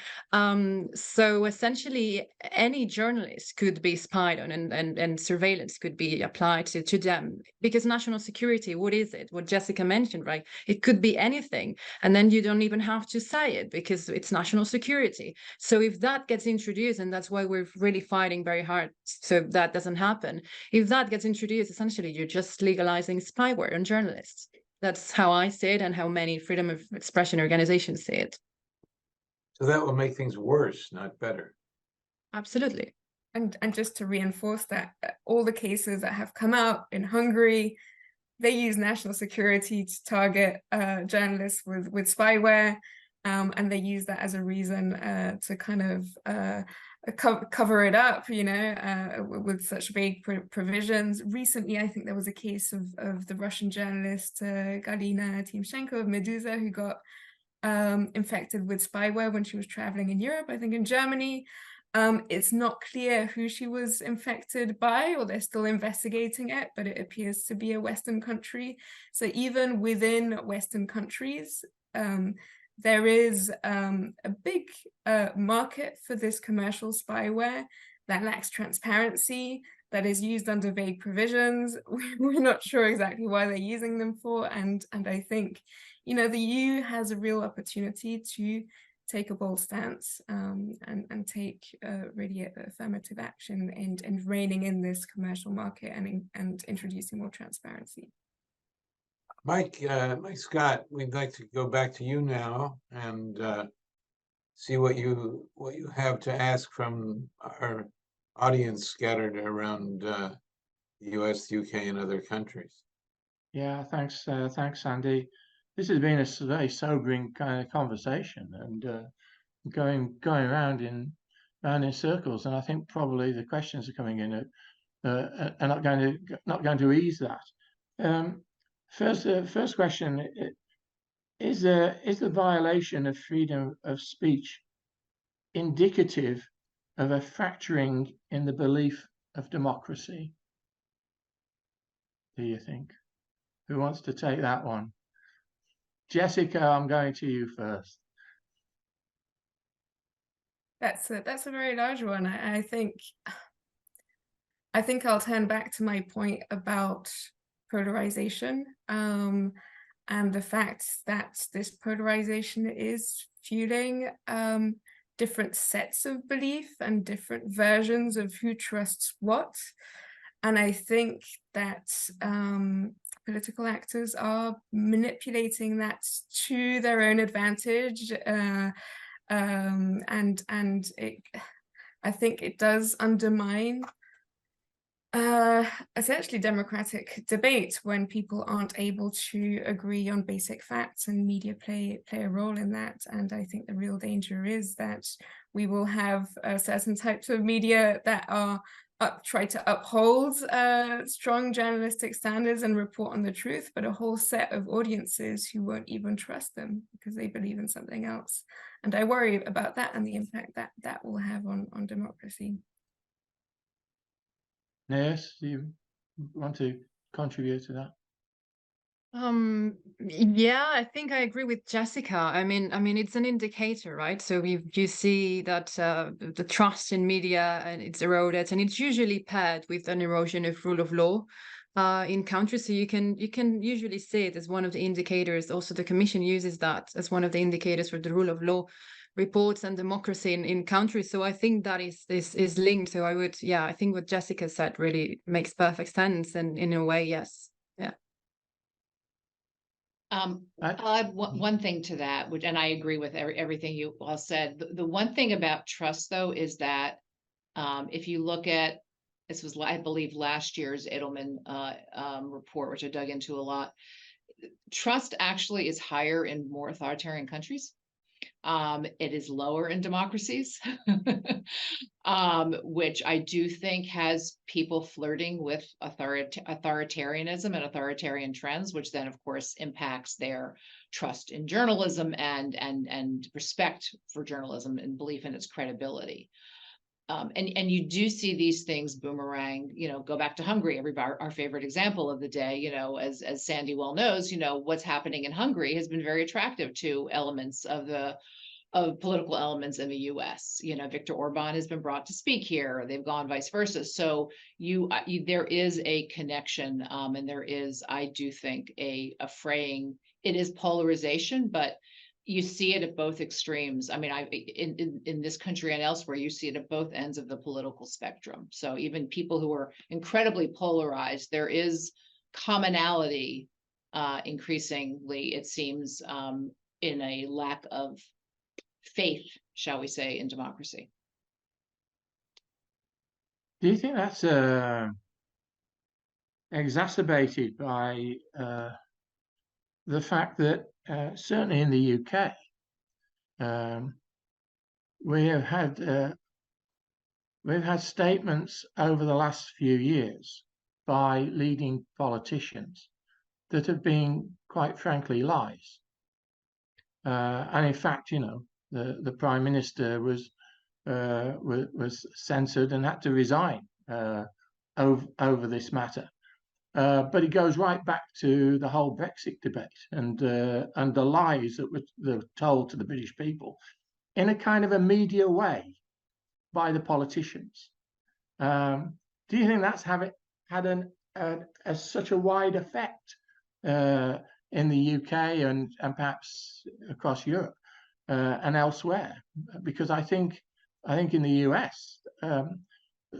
So essentially, any journalist could be spied on, and surveillance could be applied to them. Because national security, what is it? What Jessica mentioned, right? It could be anything. And then you don't even have to say it because it's national security. So if that gets introduced, and that's why we're really fighting very hard so that doesn't happen, if that gets introduced, essentially you're just legalizing spyware on journalists. That's how I see it and how many freedom of expression organizations see it. So that will make things worse, not better. Absolutely. And just to reinforce that, all the cases that have come out in Hungary, they use national security to target journalists with spyware, and they use that as a reason to kind of cover it up, you know, with such vague provisions. Recently, I think there was a case of the Russian journalist Galina Timchenko of Meduza, who got infected with spyware when she was traveling in Europe, I think in Germany. It's not clear who she was infected by, or they're still investigating it, but it appears to be a Western country. So even within Western countries, there is a big market for this commercial spyware that lacks transparency, that is used under vague provisions. We're not sure exactly why they're using them for, and I think, you know, the EU has a real opportunity to take a bold stance and take really affirmative action in reining in this commercial market and introducing more transparency. Mike Scott, we'd like to go back to you now and see what you have to ask from our audience scattered around the US, the UK, and other countries. Yeah, thanks, Sandy. This has been a very sobering kind of conversation, and going around in circles. And I think probably the questions are coming in are not going to ease that. First question: is the violation of freedom of speech indicative of a fracturing in the belief of democracy? Do you think? Who wants to take that one? Jessica, I'm going to you first. That's a very large one. I think I'll turn back to my point about polarization, and the fact that this polarization is fueling different sets of belief and different versions of who trusts what. And I think that political actors are manipulating that to their own advantage, and I think it does undermine essentially democratic debate when people aren't able to agree on basic facts, and media play a role in that. And I think the real danger is that we will have certain types of media that are try to uphold strong journalistic standards and report on the truth, but a whole set of audiences who won't even trust them because they believe in something else. And I worry about that and the impact that will have on democracy. Yes, do you want to contribute to that? Yeah, I think I agree with Jessica. I mean, it's an indicator, right? So you see that the trust in media and it's eroded, and it's usually paired with an erosion of rule of law in countries. So you can usually see it as one of the indicators. Also, the Commission uses that as one of the indicators for the rule of law reports and democracy in countries. So I think that is linked. So I think what Jessica said really makes perfect sense, and in a way, yes. Yeah. I'll add one thing to that, which, and I agree with everything you all said. The one thing about trust, though, is that if you look at, this was, I believe, last year's Edelman report, which I dug into a lot, trust actually is higher in more authoritarian countries. It is lower in democracies, which I do think has people flirting with authoritarianism and authoritarian trends, which then, of course, impacts their trust in journalism and respect for journalism and belief in its credibility. And you do see these things boomerang, go back to Hungary, our favorite example of the day, as Sandy well knows, what's happening in Hungary has been very attractive to elements of political elements in the US. Viktor Orban has been brought to speak here. They've gone vice versa. So there is a connection, and there is, I do think, a fraying. It is polarization, but you see it at both extremes. I mean, in this country and elsewhere, you see it at both ends of the political spectrum. So even people who are incredibly polarized, there is commonality, increasingly, it seems, in a lack of faith, shall we say, in democracy. Do you think that's exacerbated by the fact that certainly in the UK, we've had statements over the last few years by leading politicians that have been, quite frankly, lies. And in fact, the Prime Minister was censored and had to resign over this matter. But it goes right back to the whole Brexit debate and the lies that were told to the British people in a kind of a media way by the politicians. Do you think that's had such a wide effect in the UK and perhaps across Europe and elsewhere? Because I think in the US,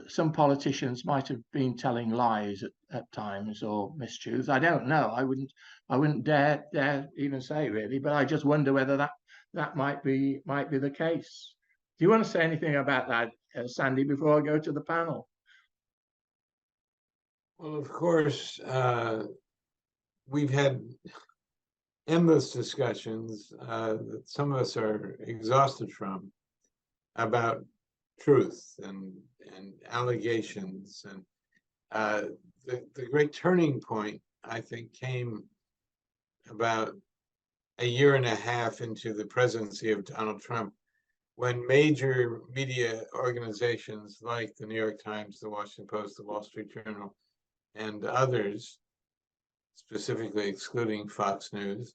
some politicians might have been telling lies at times or mistruths. I don't know. I wouldn't dare even say, really, but I just wonder whether that might be the case. Do you want to say anything about that, Sandy, before I go to the panel? Well, of course, we've had endless discussions that some of us are exhausted from about truth and allegations. And the great turning point, I think, came about a year and a half into the presidency of Donald Trump, when major media organizations like the New York Times, the Washington Post, the Wall Street Journal, and others, specifically excluding Fox News,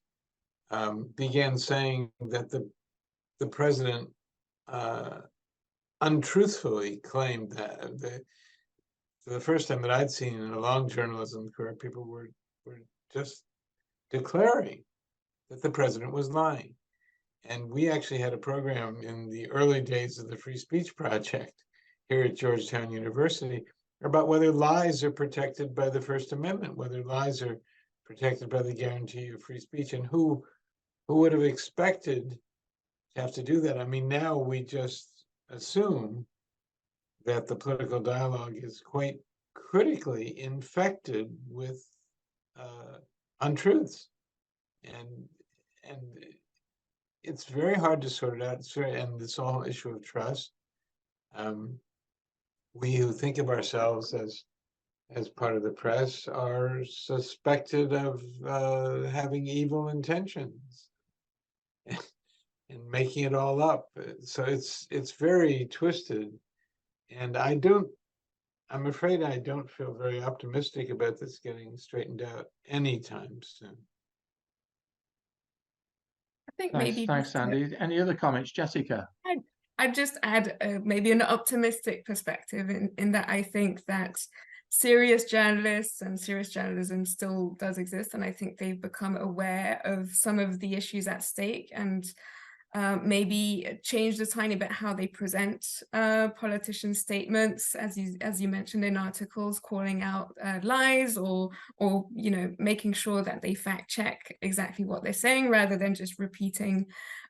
began saying that the president untruthfully claimed that for the first time that I'd seen in a long journalism career, people were just declaring that the president was lying. And we actually had a program in the early days of the Free Speech Project here at Georgetown University about whether lies are protected by the First Amendment, whether lies are protected by the guarantee of free speech, and who would have expected to have to do that. I mean, now we just assume that the political dialogue is quite critically infected with untruths, and it's very hard to sort it out. And this whole issue of trust. We who think of ourselves as part of the press are suspected of having evil intentions and making it all up. So it's very twisted, and I don't I'm afraid I don't feel very optimistic about this getting straightened out anytime soon. I think Thanks, maybe thanks, just to- Andy. Any other comments, Jessica? I'd just add maybe an optimistic perspective in that I think that serious journalists and serious journalism still does exist, and I think they've become aware of some of the issues at stake, and maybe changed a tiny bit how they present politicians' statements, as you mentioned in articles, calling out lies or you know, making sure that they fact check exactly what they're saying rather than just repeating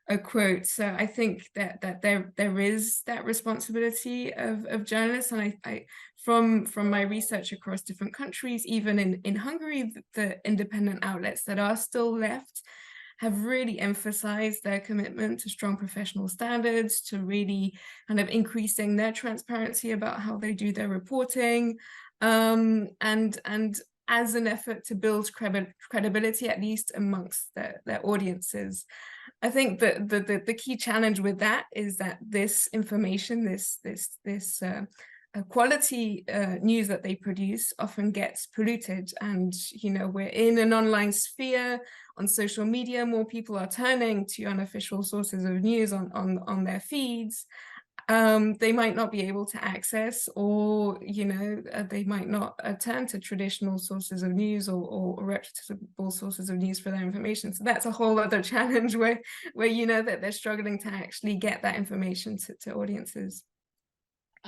a quote. So I think that there is that responsibility of journalists, and I from my research across different countries, even in Hungary, the independent outlets that are still left have really emphasized their commitment to strong professional standards, to really kind of increasing their transparency about how they do their reporting, and as an effort to build credibility, at least amongst their audiences. I think that the key challenge with that is that this information, this quality news that they produce often gets polluted, and you know, we're in an online sphere. On social media, more people are turning to unofficial sources of news on their feeds. They might not be able to access, or you know, they might not turn to traditional sources of news or reputable sources of news for their information. So that's a whole other challenge where you know that they're struggling to actually get that information to audiences.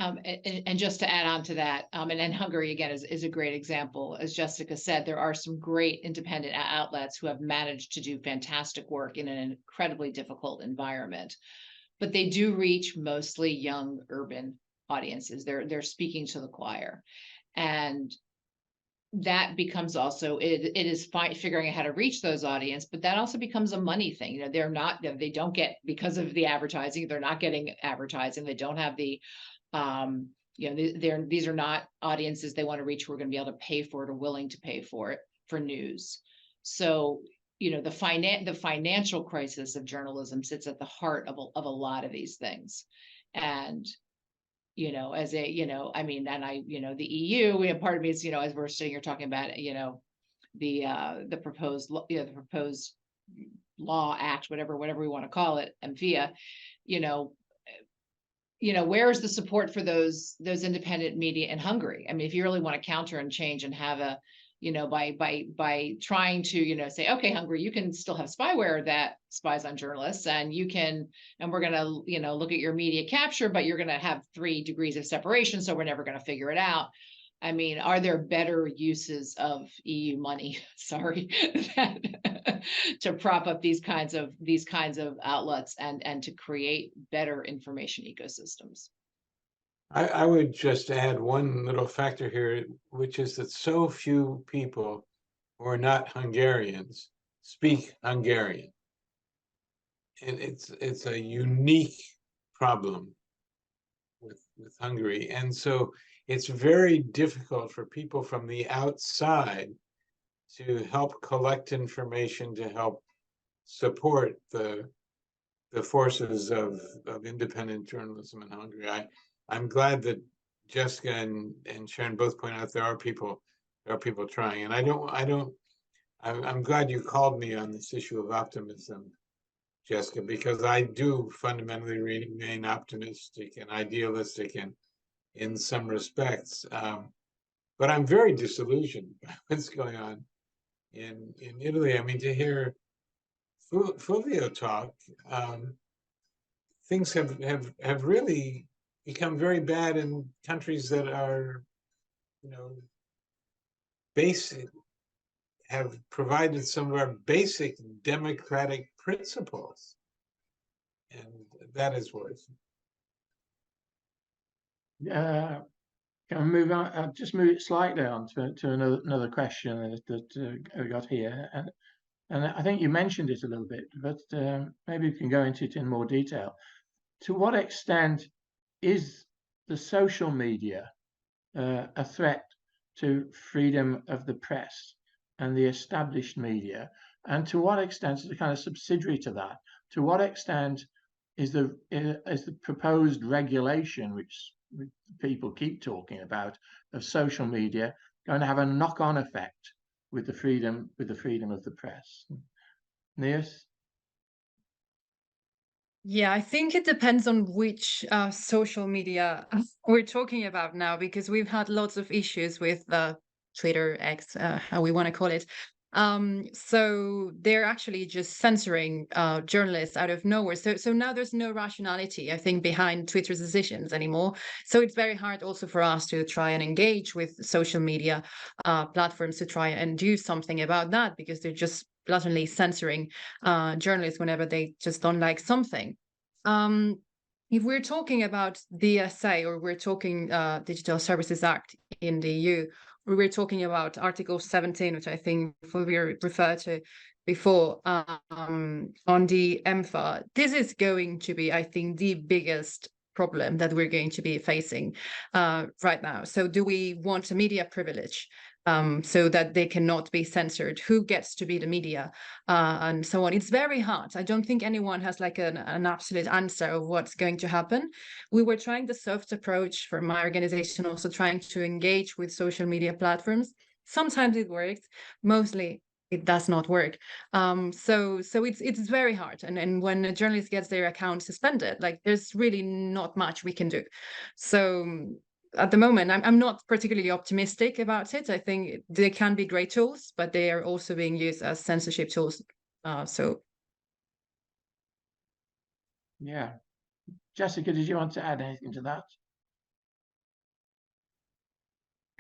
And just to add on to that, and Hungary again is a great example. As Jessica said, there are some great independent outlets who have managed to do fantastic work in an incredibly difficult environment, but they do reach mostly young urban audiences. They're speaking to the choir, and that becomes also it is figuring out how to reach those audience, but that also becomes a money thing. You know, they don't get, because of the advertising, they're not getting advertising. They don't have the you know, these are not audiences they want to reach who are going to be able to pay for it or willing to pay for it for news. So, you know, the financial crisis of journalism sits at the heart of a lot of these things. And, you know, as a, you know, I mean, and you know, the EU, part of me is, you know, as we're sitting here talking about, you know, the proposed, you know, the proposed law act, whatever we want to call it, MFIA, you know, where is the support for those independent media in Hungary? I mean, if you really want to counter and change and have a, you know, by trying to, you know, say, okay, Hungary, you can still have spyware that spies on journalists, and you can, and we're going to, you know, look at your media capture, but you're going to have 3 degrees of separation, so we're never going to figure it out. I mean, are there better uses of EU money, sorry, to prop up these kinds of outlets and to create better information ecosystems? I would just add one little factor here, which is that so few people who are not Hungarians speak Hungarian. And it's a unique problem with Hungary. And so it's very difficult for people from the outside to help collect information, to help support the forces of independent journalism in Hungary. I'm glad that Jessica and Sharon both point out there are people trying, and I'm glad you called me on this issue of optimism, Jessica, because I do fundamentally remain optimistic and idealistic in some respects, but I'm very disillusioned by what's going on in Italy. I mean, to hear Fulvio talk, things have really become very bad in countries that are, you know, have provided some of our basic democratic principles, and that is worrisome. Can we move on? Just move it slightly on to another question that I got here, and I think you mentioned it a little bit, but maybe you can go into it in more detail. To what extent is the social media a threat to freedom of the press and the established media? And to what extent is the kind of subsidiary to that? To what extent is the proposed regulation, which people keep talking about, of social media going to have a knock-on effect with the freedom of the press? Niels? Yeah, I think it depends on which social media we're talking about now, because we've had lots of issues with Twitter, X, how we want to call it. So they're actually just censoring journalists out of nowhere. So now there's no rationality, I think, behind Twitter's decisions anymore. So it's very hard also for us to try and engage with social media platforms to try and do something about that, because they're just blatantly censoring journalists whenever they just don't like something. If we're talking about DSA, or we're talking Digital Services Act in the EU, we were talking about Article 17, which I think Fulvio referred to before, on the EMFA. This is going to be, I think, the biggest problem that we're going to be facing right now. So do we want a media privilege so that they cannot be censored? Who gets to be the media and so on? It's very hard. I don't think anyone has like an absolute answer of what's going to happen. We were trying the soft approach for my organization, also trying to engage with social media platforms. Sometimes it works, mostly it does not work. So it's very hard. And when a journalist gets their account suspended, like there's really not much we can do. So at the moment, I'm not particularly optimistic about it. I think they can be great tools, but they are also being used as censorship tools. Yeah. Jessica, did you want to add anything to that?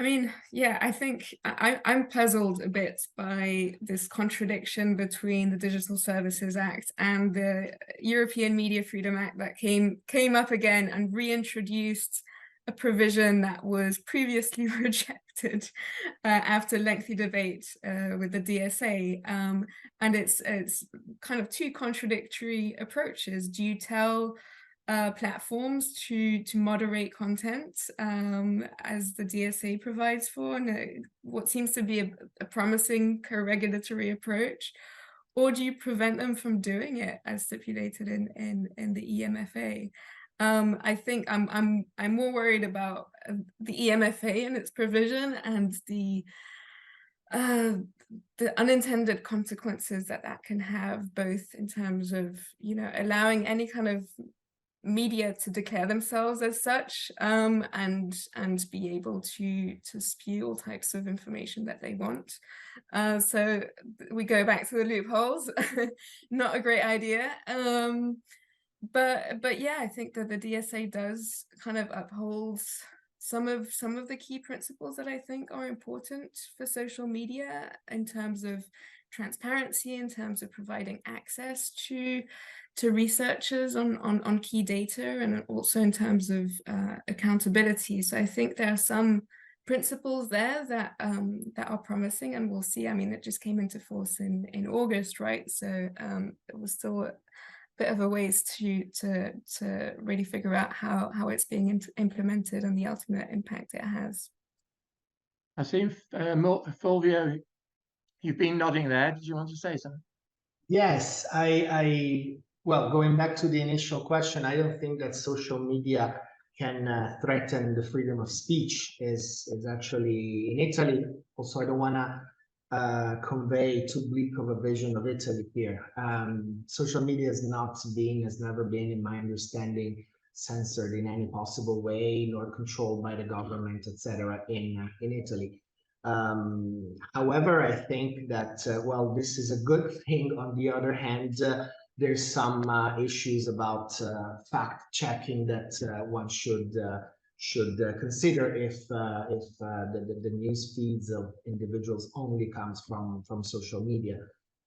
I mean, yeah, I think I'm puzzled a bit by this contradiction between the Digital Services Act and the European Media Freedom Act that came up again and reintroduced a provision that was previously rejected after lengthy debate with the DSA. And it's kind of two contradictory approaches. Do you tell platforms to moderate content as the DSA provides for, and what seems to be a promising co-regulatory approach, or do you prevent them from doing it as stipulated in the EMFA? I think I'm more worried about the EMFA and its provision and the unintended consequences that can have, both in terms of, you know, allowing any kind of media to declare themselves as such, and be able to spew all types of information that they want. So we go back to the loopholes. Not a great idea. But yeah, I think that the DSA does kind of uphold some of the key principles that I think are important for social media, in terms of transparency, in terms of providing access to researchers on key data, and also in terms of accountability. So I think there are some principles there that are promising, and we'll see. I mean, it just came into force in August, right? So it was still a bit of a ways to really figure out how it's being implemented and the ultimate impact it has. I see, Fulvio, you've been nodding there. Did you want to say something? Yes, well, going back to the initial question, I don't think that social media can threaten the freedom of speech. Is actually in Italy. Also, I don't want to convey too bleak of a vision of Italy here. Social media has never been, in my understanding, censored in any possible way, nor controlled by the government, etc. in Italy. However, I think that, well, this is a good thing. On the other hand, there's some issues about fact checking that one should consider if the news feeds of individuals only comes from social media.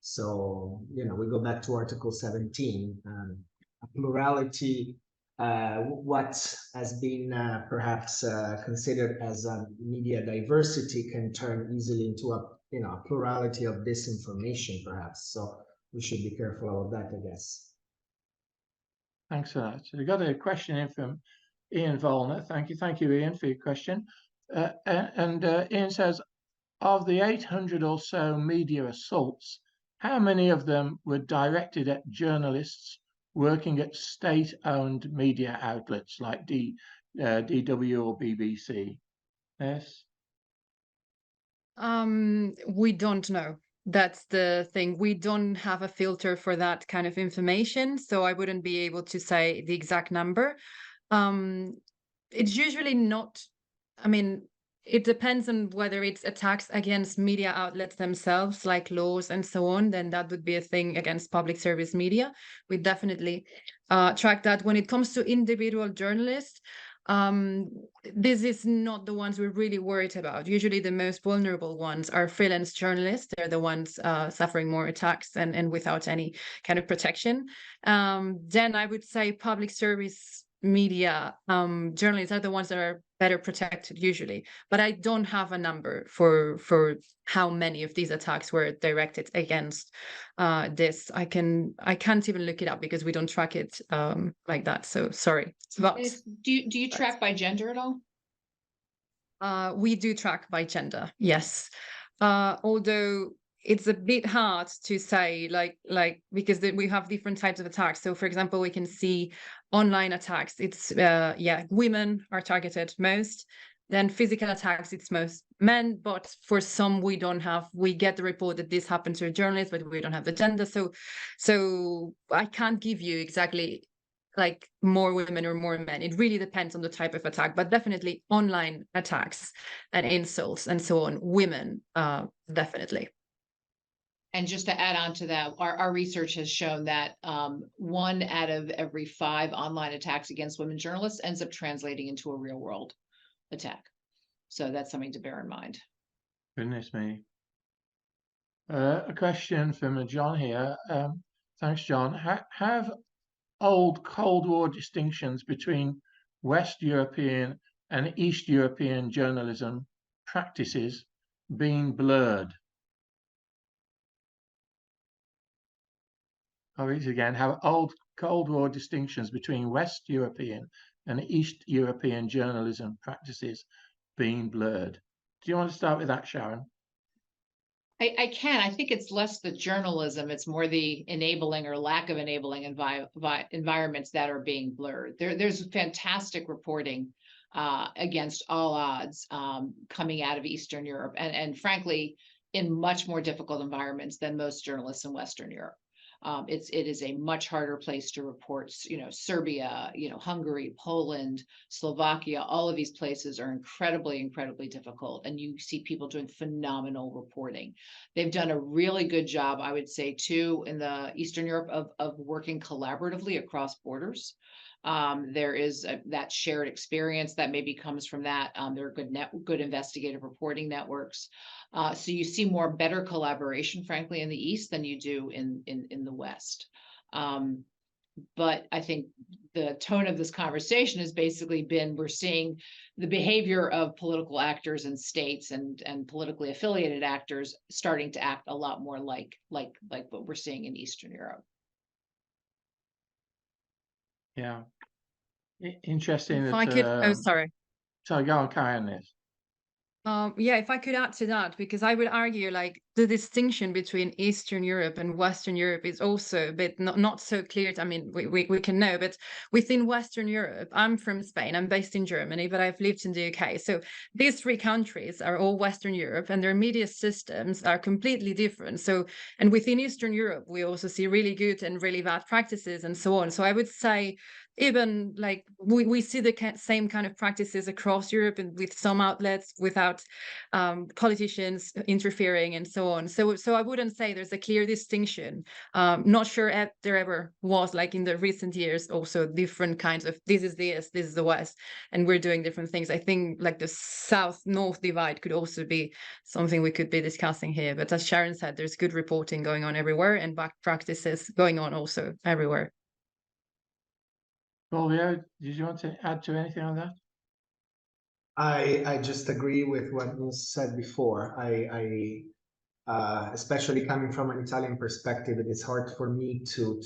So, you know, we go back to Article 17, a plurality. What has been perhaps considered as a media diversity can turn easily into a plurality of disinformation, perhaps. So we should be careful of that, I guess. Thanks for that. So we got a question in from Ian Volner. Thank you, Ian, for your question. Ian says, of the 800 or so media assaults, how many of them were directed at journalists working at state-owned media outlets like DW or BBC? Yes. We don't know. That's the thing. We don't have a filter for that kind of information, so I wouldn't be able to say the exact number. It's usually not, I mean, it depends on whether it's attacks against media outlets themselves, like laws and so on, then that would be a thing against public service media. We definitely track that. When it comes to individual journalists, this is not the ones we're really worried about. Usually the most vulnerable ones are freelance journalists. They're the ones suffering more attacks and without any kind of protection. Then I would say public service media journalists are the ones that are better protected usually, but I don't have a number for how many of these attacks were directed against this. I can't even look it up because we don't track it like that, so sorry. But Do you track by gender at all? we do track by gender, yes, although it's a bit hard to say, like because we have different types of attacks. So for example, we can see online attacks, it's women are targeted most. Then physical attacks, it's most men, but for some we get the report that this happened to a journalist, but we don't have the gender. So I can't give you exactly like more women or more men. It really depends on the type of attack, but definitely online attacks and insults and so on, women, definitely. And just to add on to that, our research has shown that 1 out of every 5 online attacks against women journalists ends up translating into a real world attack. So that's something to bear in mind. Goodness me. A question from John here. Thanks, John. Have old Cold War distinctions between West European and East European journalism practices been blurred? I'll read it again. Have old Cold War distinctions between West European and East European journalism practices been blurred? Do you want to start with that, Sharon? I can. I think it's less the journalism, it's more the enabling or lack of enabling environments that are being blurred. There's fantastic reporting against all odds coming out of Eastern Europe and frankly, in much more difficult environments than most journalists in Western Europe. It is a much harder place to report, Serbia, Hungary, Poland, Slovakia, all of these places are incredibly difficult. And you see people doing phenomenal reporting. They've done a really good job, I would say, too, in the Eastern Europe of working collaboratively across borders. There is that shared experience that maybe comes from that. There are good investigative reporting networks. So you see better collaboration, frankly, in the East than you do in the West. But I think the tone of this conversation has basically been, we're seeing the behavior of political actors and states and politically affiliated actors starting to act a lot more like what we're seeing in Eastern Europe. Yeah. Interesting. If I could, sorry. So go on, carry on this. If I could add to that, because I would argue like the distinction between Eastern Europe and Western Europe is also a bit not so clear. I mean, we can know, but within Western Europe, I'm from Spain, I'm based in Germany, but I've lived in the UK. So these 3 countries are all Western Europe and their media systems are completely different. So, and within Eastern Europe, we also see really good and really bad practices and so on. So I would say even like we see the same kind of practices across Europe and with some outlets without politicians interfering and so on. So I wouldn't say there's a clear distinction. Not sure there ever was, like in the recent years, also different kinds of this is the East, this is the West, and we're doing different things. I think like the South-North divide could also be something we could be discussing here. But as Sharon said, there's good reporting going on everywhere and bad practices going on also everywhere. Fulvio, did you want to add to anything on that? I just agree with what was said before. I especially coming from an Italian perspective, it is hard for me to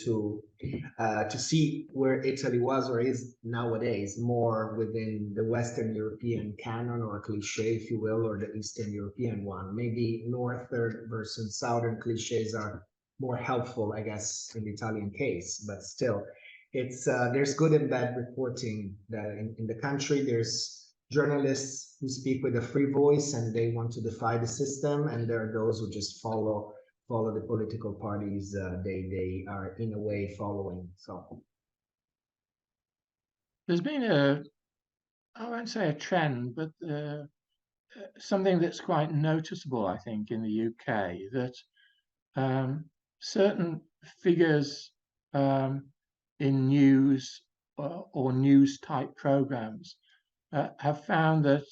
see where Italy was or is nowadays, more within the Western European canon or cliche, if you will, or the Eastern European one. Maybe Northern versus Southern cliches are more helpful, I guess, in the Italian case, but still. it's there's good and bad reporting that in the country. There's journalists who speak with a free voice and they want to defy the system, and there are those who just follow the political parties they are in a way following. So There's been I won't say a trend, but something that's quite noticeable, I think, in the UK, that certain figures in news or news type programs have found that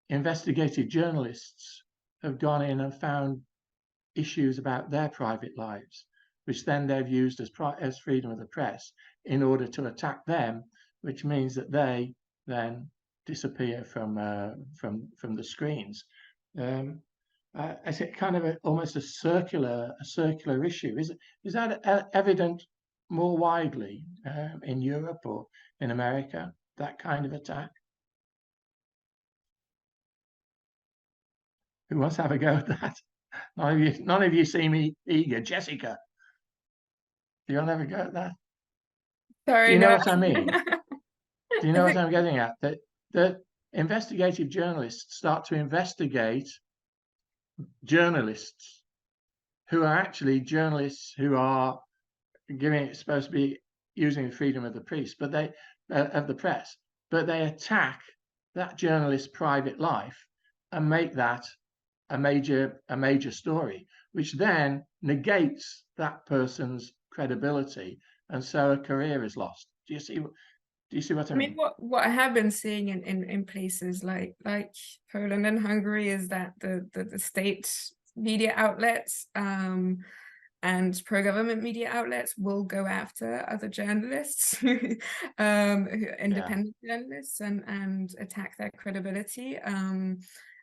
investigative journalists have gone in and found issues about their private lives, which then they've used as freedom of the press in order to attack them, which means that they then disappear from the screens. Is it kind of almost a circular issue? Is that evident more widely in Europe or in America, that kind of attack? Who wants to have a go at that? None of you seem eager. Jessica, do you want to have a go at that? Sorry, Do you know no. what I mean? Do you know what I'm getting at? That investigative journalists start to investigate journalists who are actually journalists who are supposed to be using the freedom of the press, but they attack that journalist's private life and make that a major story, which then negates that person's credibility, and so a career is lost. Do you see what I I mean, mean? what I have been seeing in places like Poland and Hungary is that the state media outlets and pro-government media outlets will go after other journalists, independent journalists, and attack their credibility.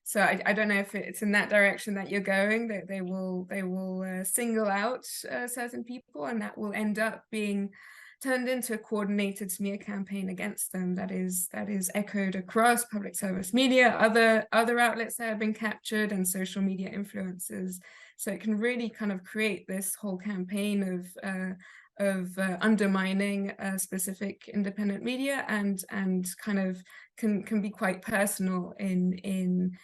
So I don't know if it's in that direction that you're going, that they will single out certain people, and that will end up being turned into a coordinated smear campaign against them that is echoed across public service media, other outlets that have been captured, and social media influencers. So it can really kind of create this whole campaign of undermining specific independent media, and kind of can be quite personal in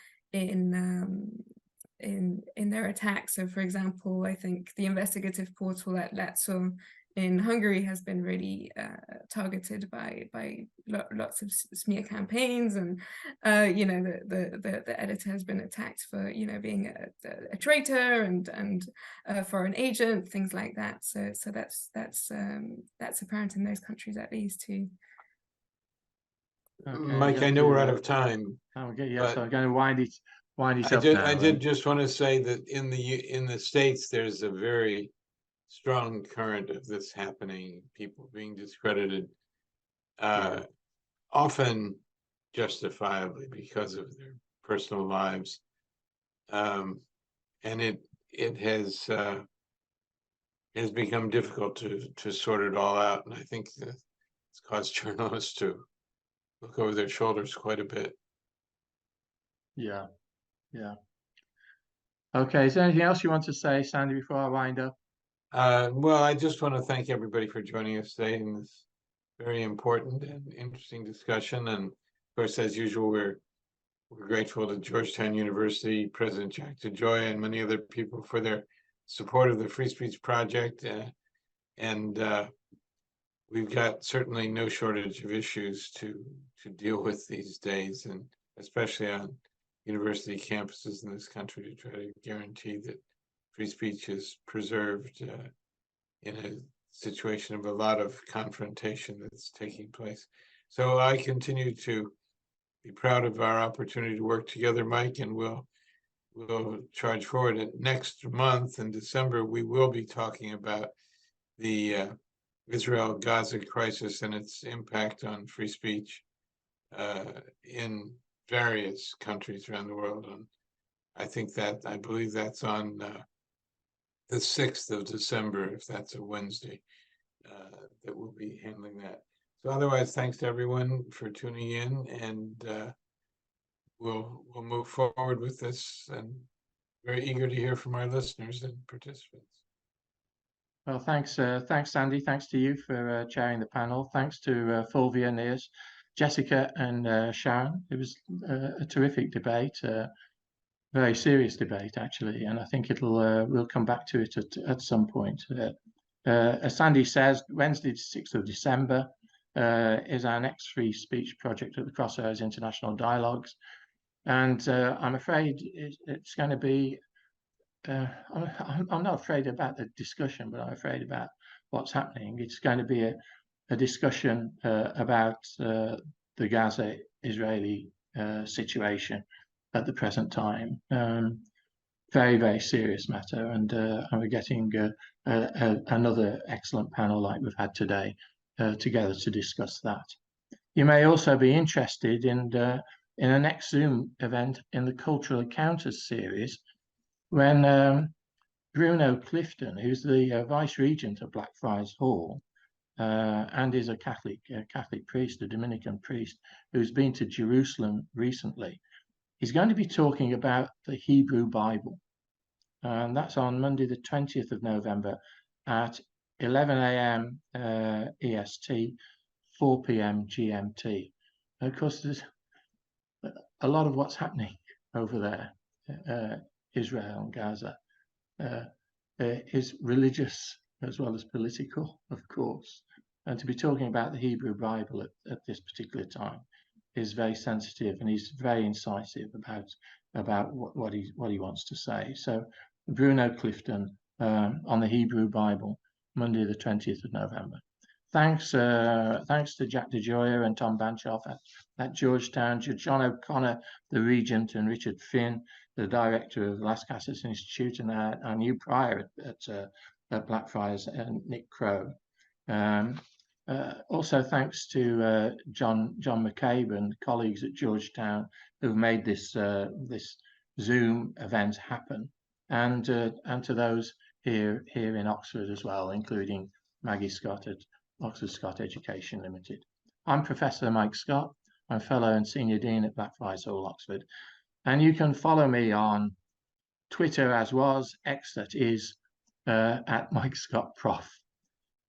their attacks. So, for example, I think the investigative portal at Látszó in Hungary has been really targeted by lots of smear campaigns, and the editor has been attacked for being a traitor and foreign agent, things like that. So that's apparent in those countries at least too. Okay, Mike, I know we're out of time. Okay, yes, but I'm going to wind it up now. I did just want to say that in the States, there's a very strong current of this happening, people being discredited, often justifiably because of their personal lives. And it has become difficult to sort it all out. And I think that it's caused journalists to look over their shoulders quite a bit. Yeah. Okay, is there anything else you want to say, Sandy, before I wind up? Well, I just want to thank everybody for joining us today in this very important and interesting discussion. And of course, as usual, we're grateful to Georgetown University, President Jack DeGioia, and many other people for their support of the Free Speech Project. And we've got certainly no shortage of issues to deal with these days, and especially on university campuses in this country, to try to guarantee that free speech is preserved in a situation of a lot of confrontation that's taking place. So I continue to be proud of our opportunity to work together, Mike, and we'll charge forward. And next month in December, we will be talking about the Israel-Gaza crisis and its impact on free speech in various countries around the world. And I believe that's on the 6th of December, if that's a Wednesday, that we'll be handling that. So otherwise, thanks to everyone for tuning in, and we'll move forward with this, and very eager to hear from our listeners and participants. Well, thanks, Sandy. Thanks to you for chairing the panel. Thanks to Fulvia, Niels, Jessica, and Sharon. It was a terrific debate, very serious debate actually, and I think we'll come back to it at some point. As Sandy says, Wednesday, 6th of December, is our next free speech project at the Crossroads International Dialogues, and I'm afraid it's going to be. I'm not afraid about the discussion, but I'm afraid about what's happening. It's going to be a discussion about the Gaza-Israeli situation at the present time. Very, very serious matter, and we're getting another excellent panel like we've had today together to discuss that. You may also be interested in the next Zoom event in the Cultural Encounters series, when Bruno Clifton, who's the Vice Regent of Blackfriars Hall, and is a Catholic priest, a Dominican priest, who's been to Jerusalem recently, he's going to be talking about the Hebrew Bible. And that's on Monday, the 20th of November at 11 a.m. EST, 4 p.m. GMT. And of course, there's a lot of what's happening over there. Israel and Gaza is religious as well as political, of course, and to be talking about the Hebrew Bible at this particular time is very sensitive, and he's very incisive about what he wants to say. So Bruno Clifton on the Hebrew Bible, Monday the 20th of November. Thanks to Jack DeJoya and Tom Banchoff at Georgetown, John O'Connor, the Regent, and Richard Finn, the director of Las Casas Institute, and our new prior at Blackfriars, and Nick Crow. Also thanks to John McCabe and colleagues at Georgetown who've made this Zoom event happen, and to those here in Oxford as well, including Maggie Scott at Oxford Scott Education Limited. I'm Professor Mike Scott. I'm Fellow and Senior Dean at Blackfriars Hall, Oxford. And you can follow me on Twitter, as was, X that is, at Mike Scott Prof.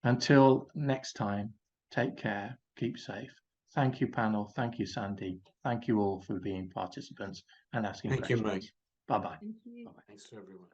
Until next time, take care, keep safe. Thank you, panel. Thank you, Sandy. Thank you all for being participants and asking questions. Thank you, Mike. Bye-bye. Thank you. Thanks to everyone.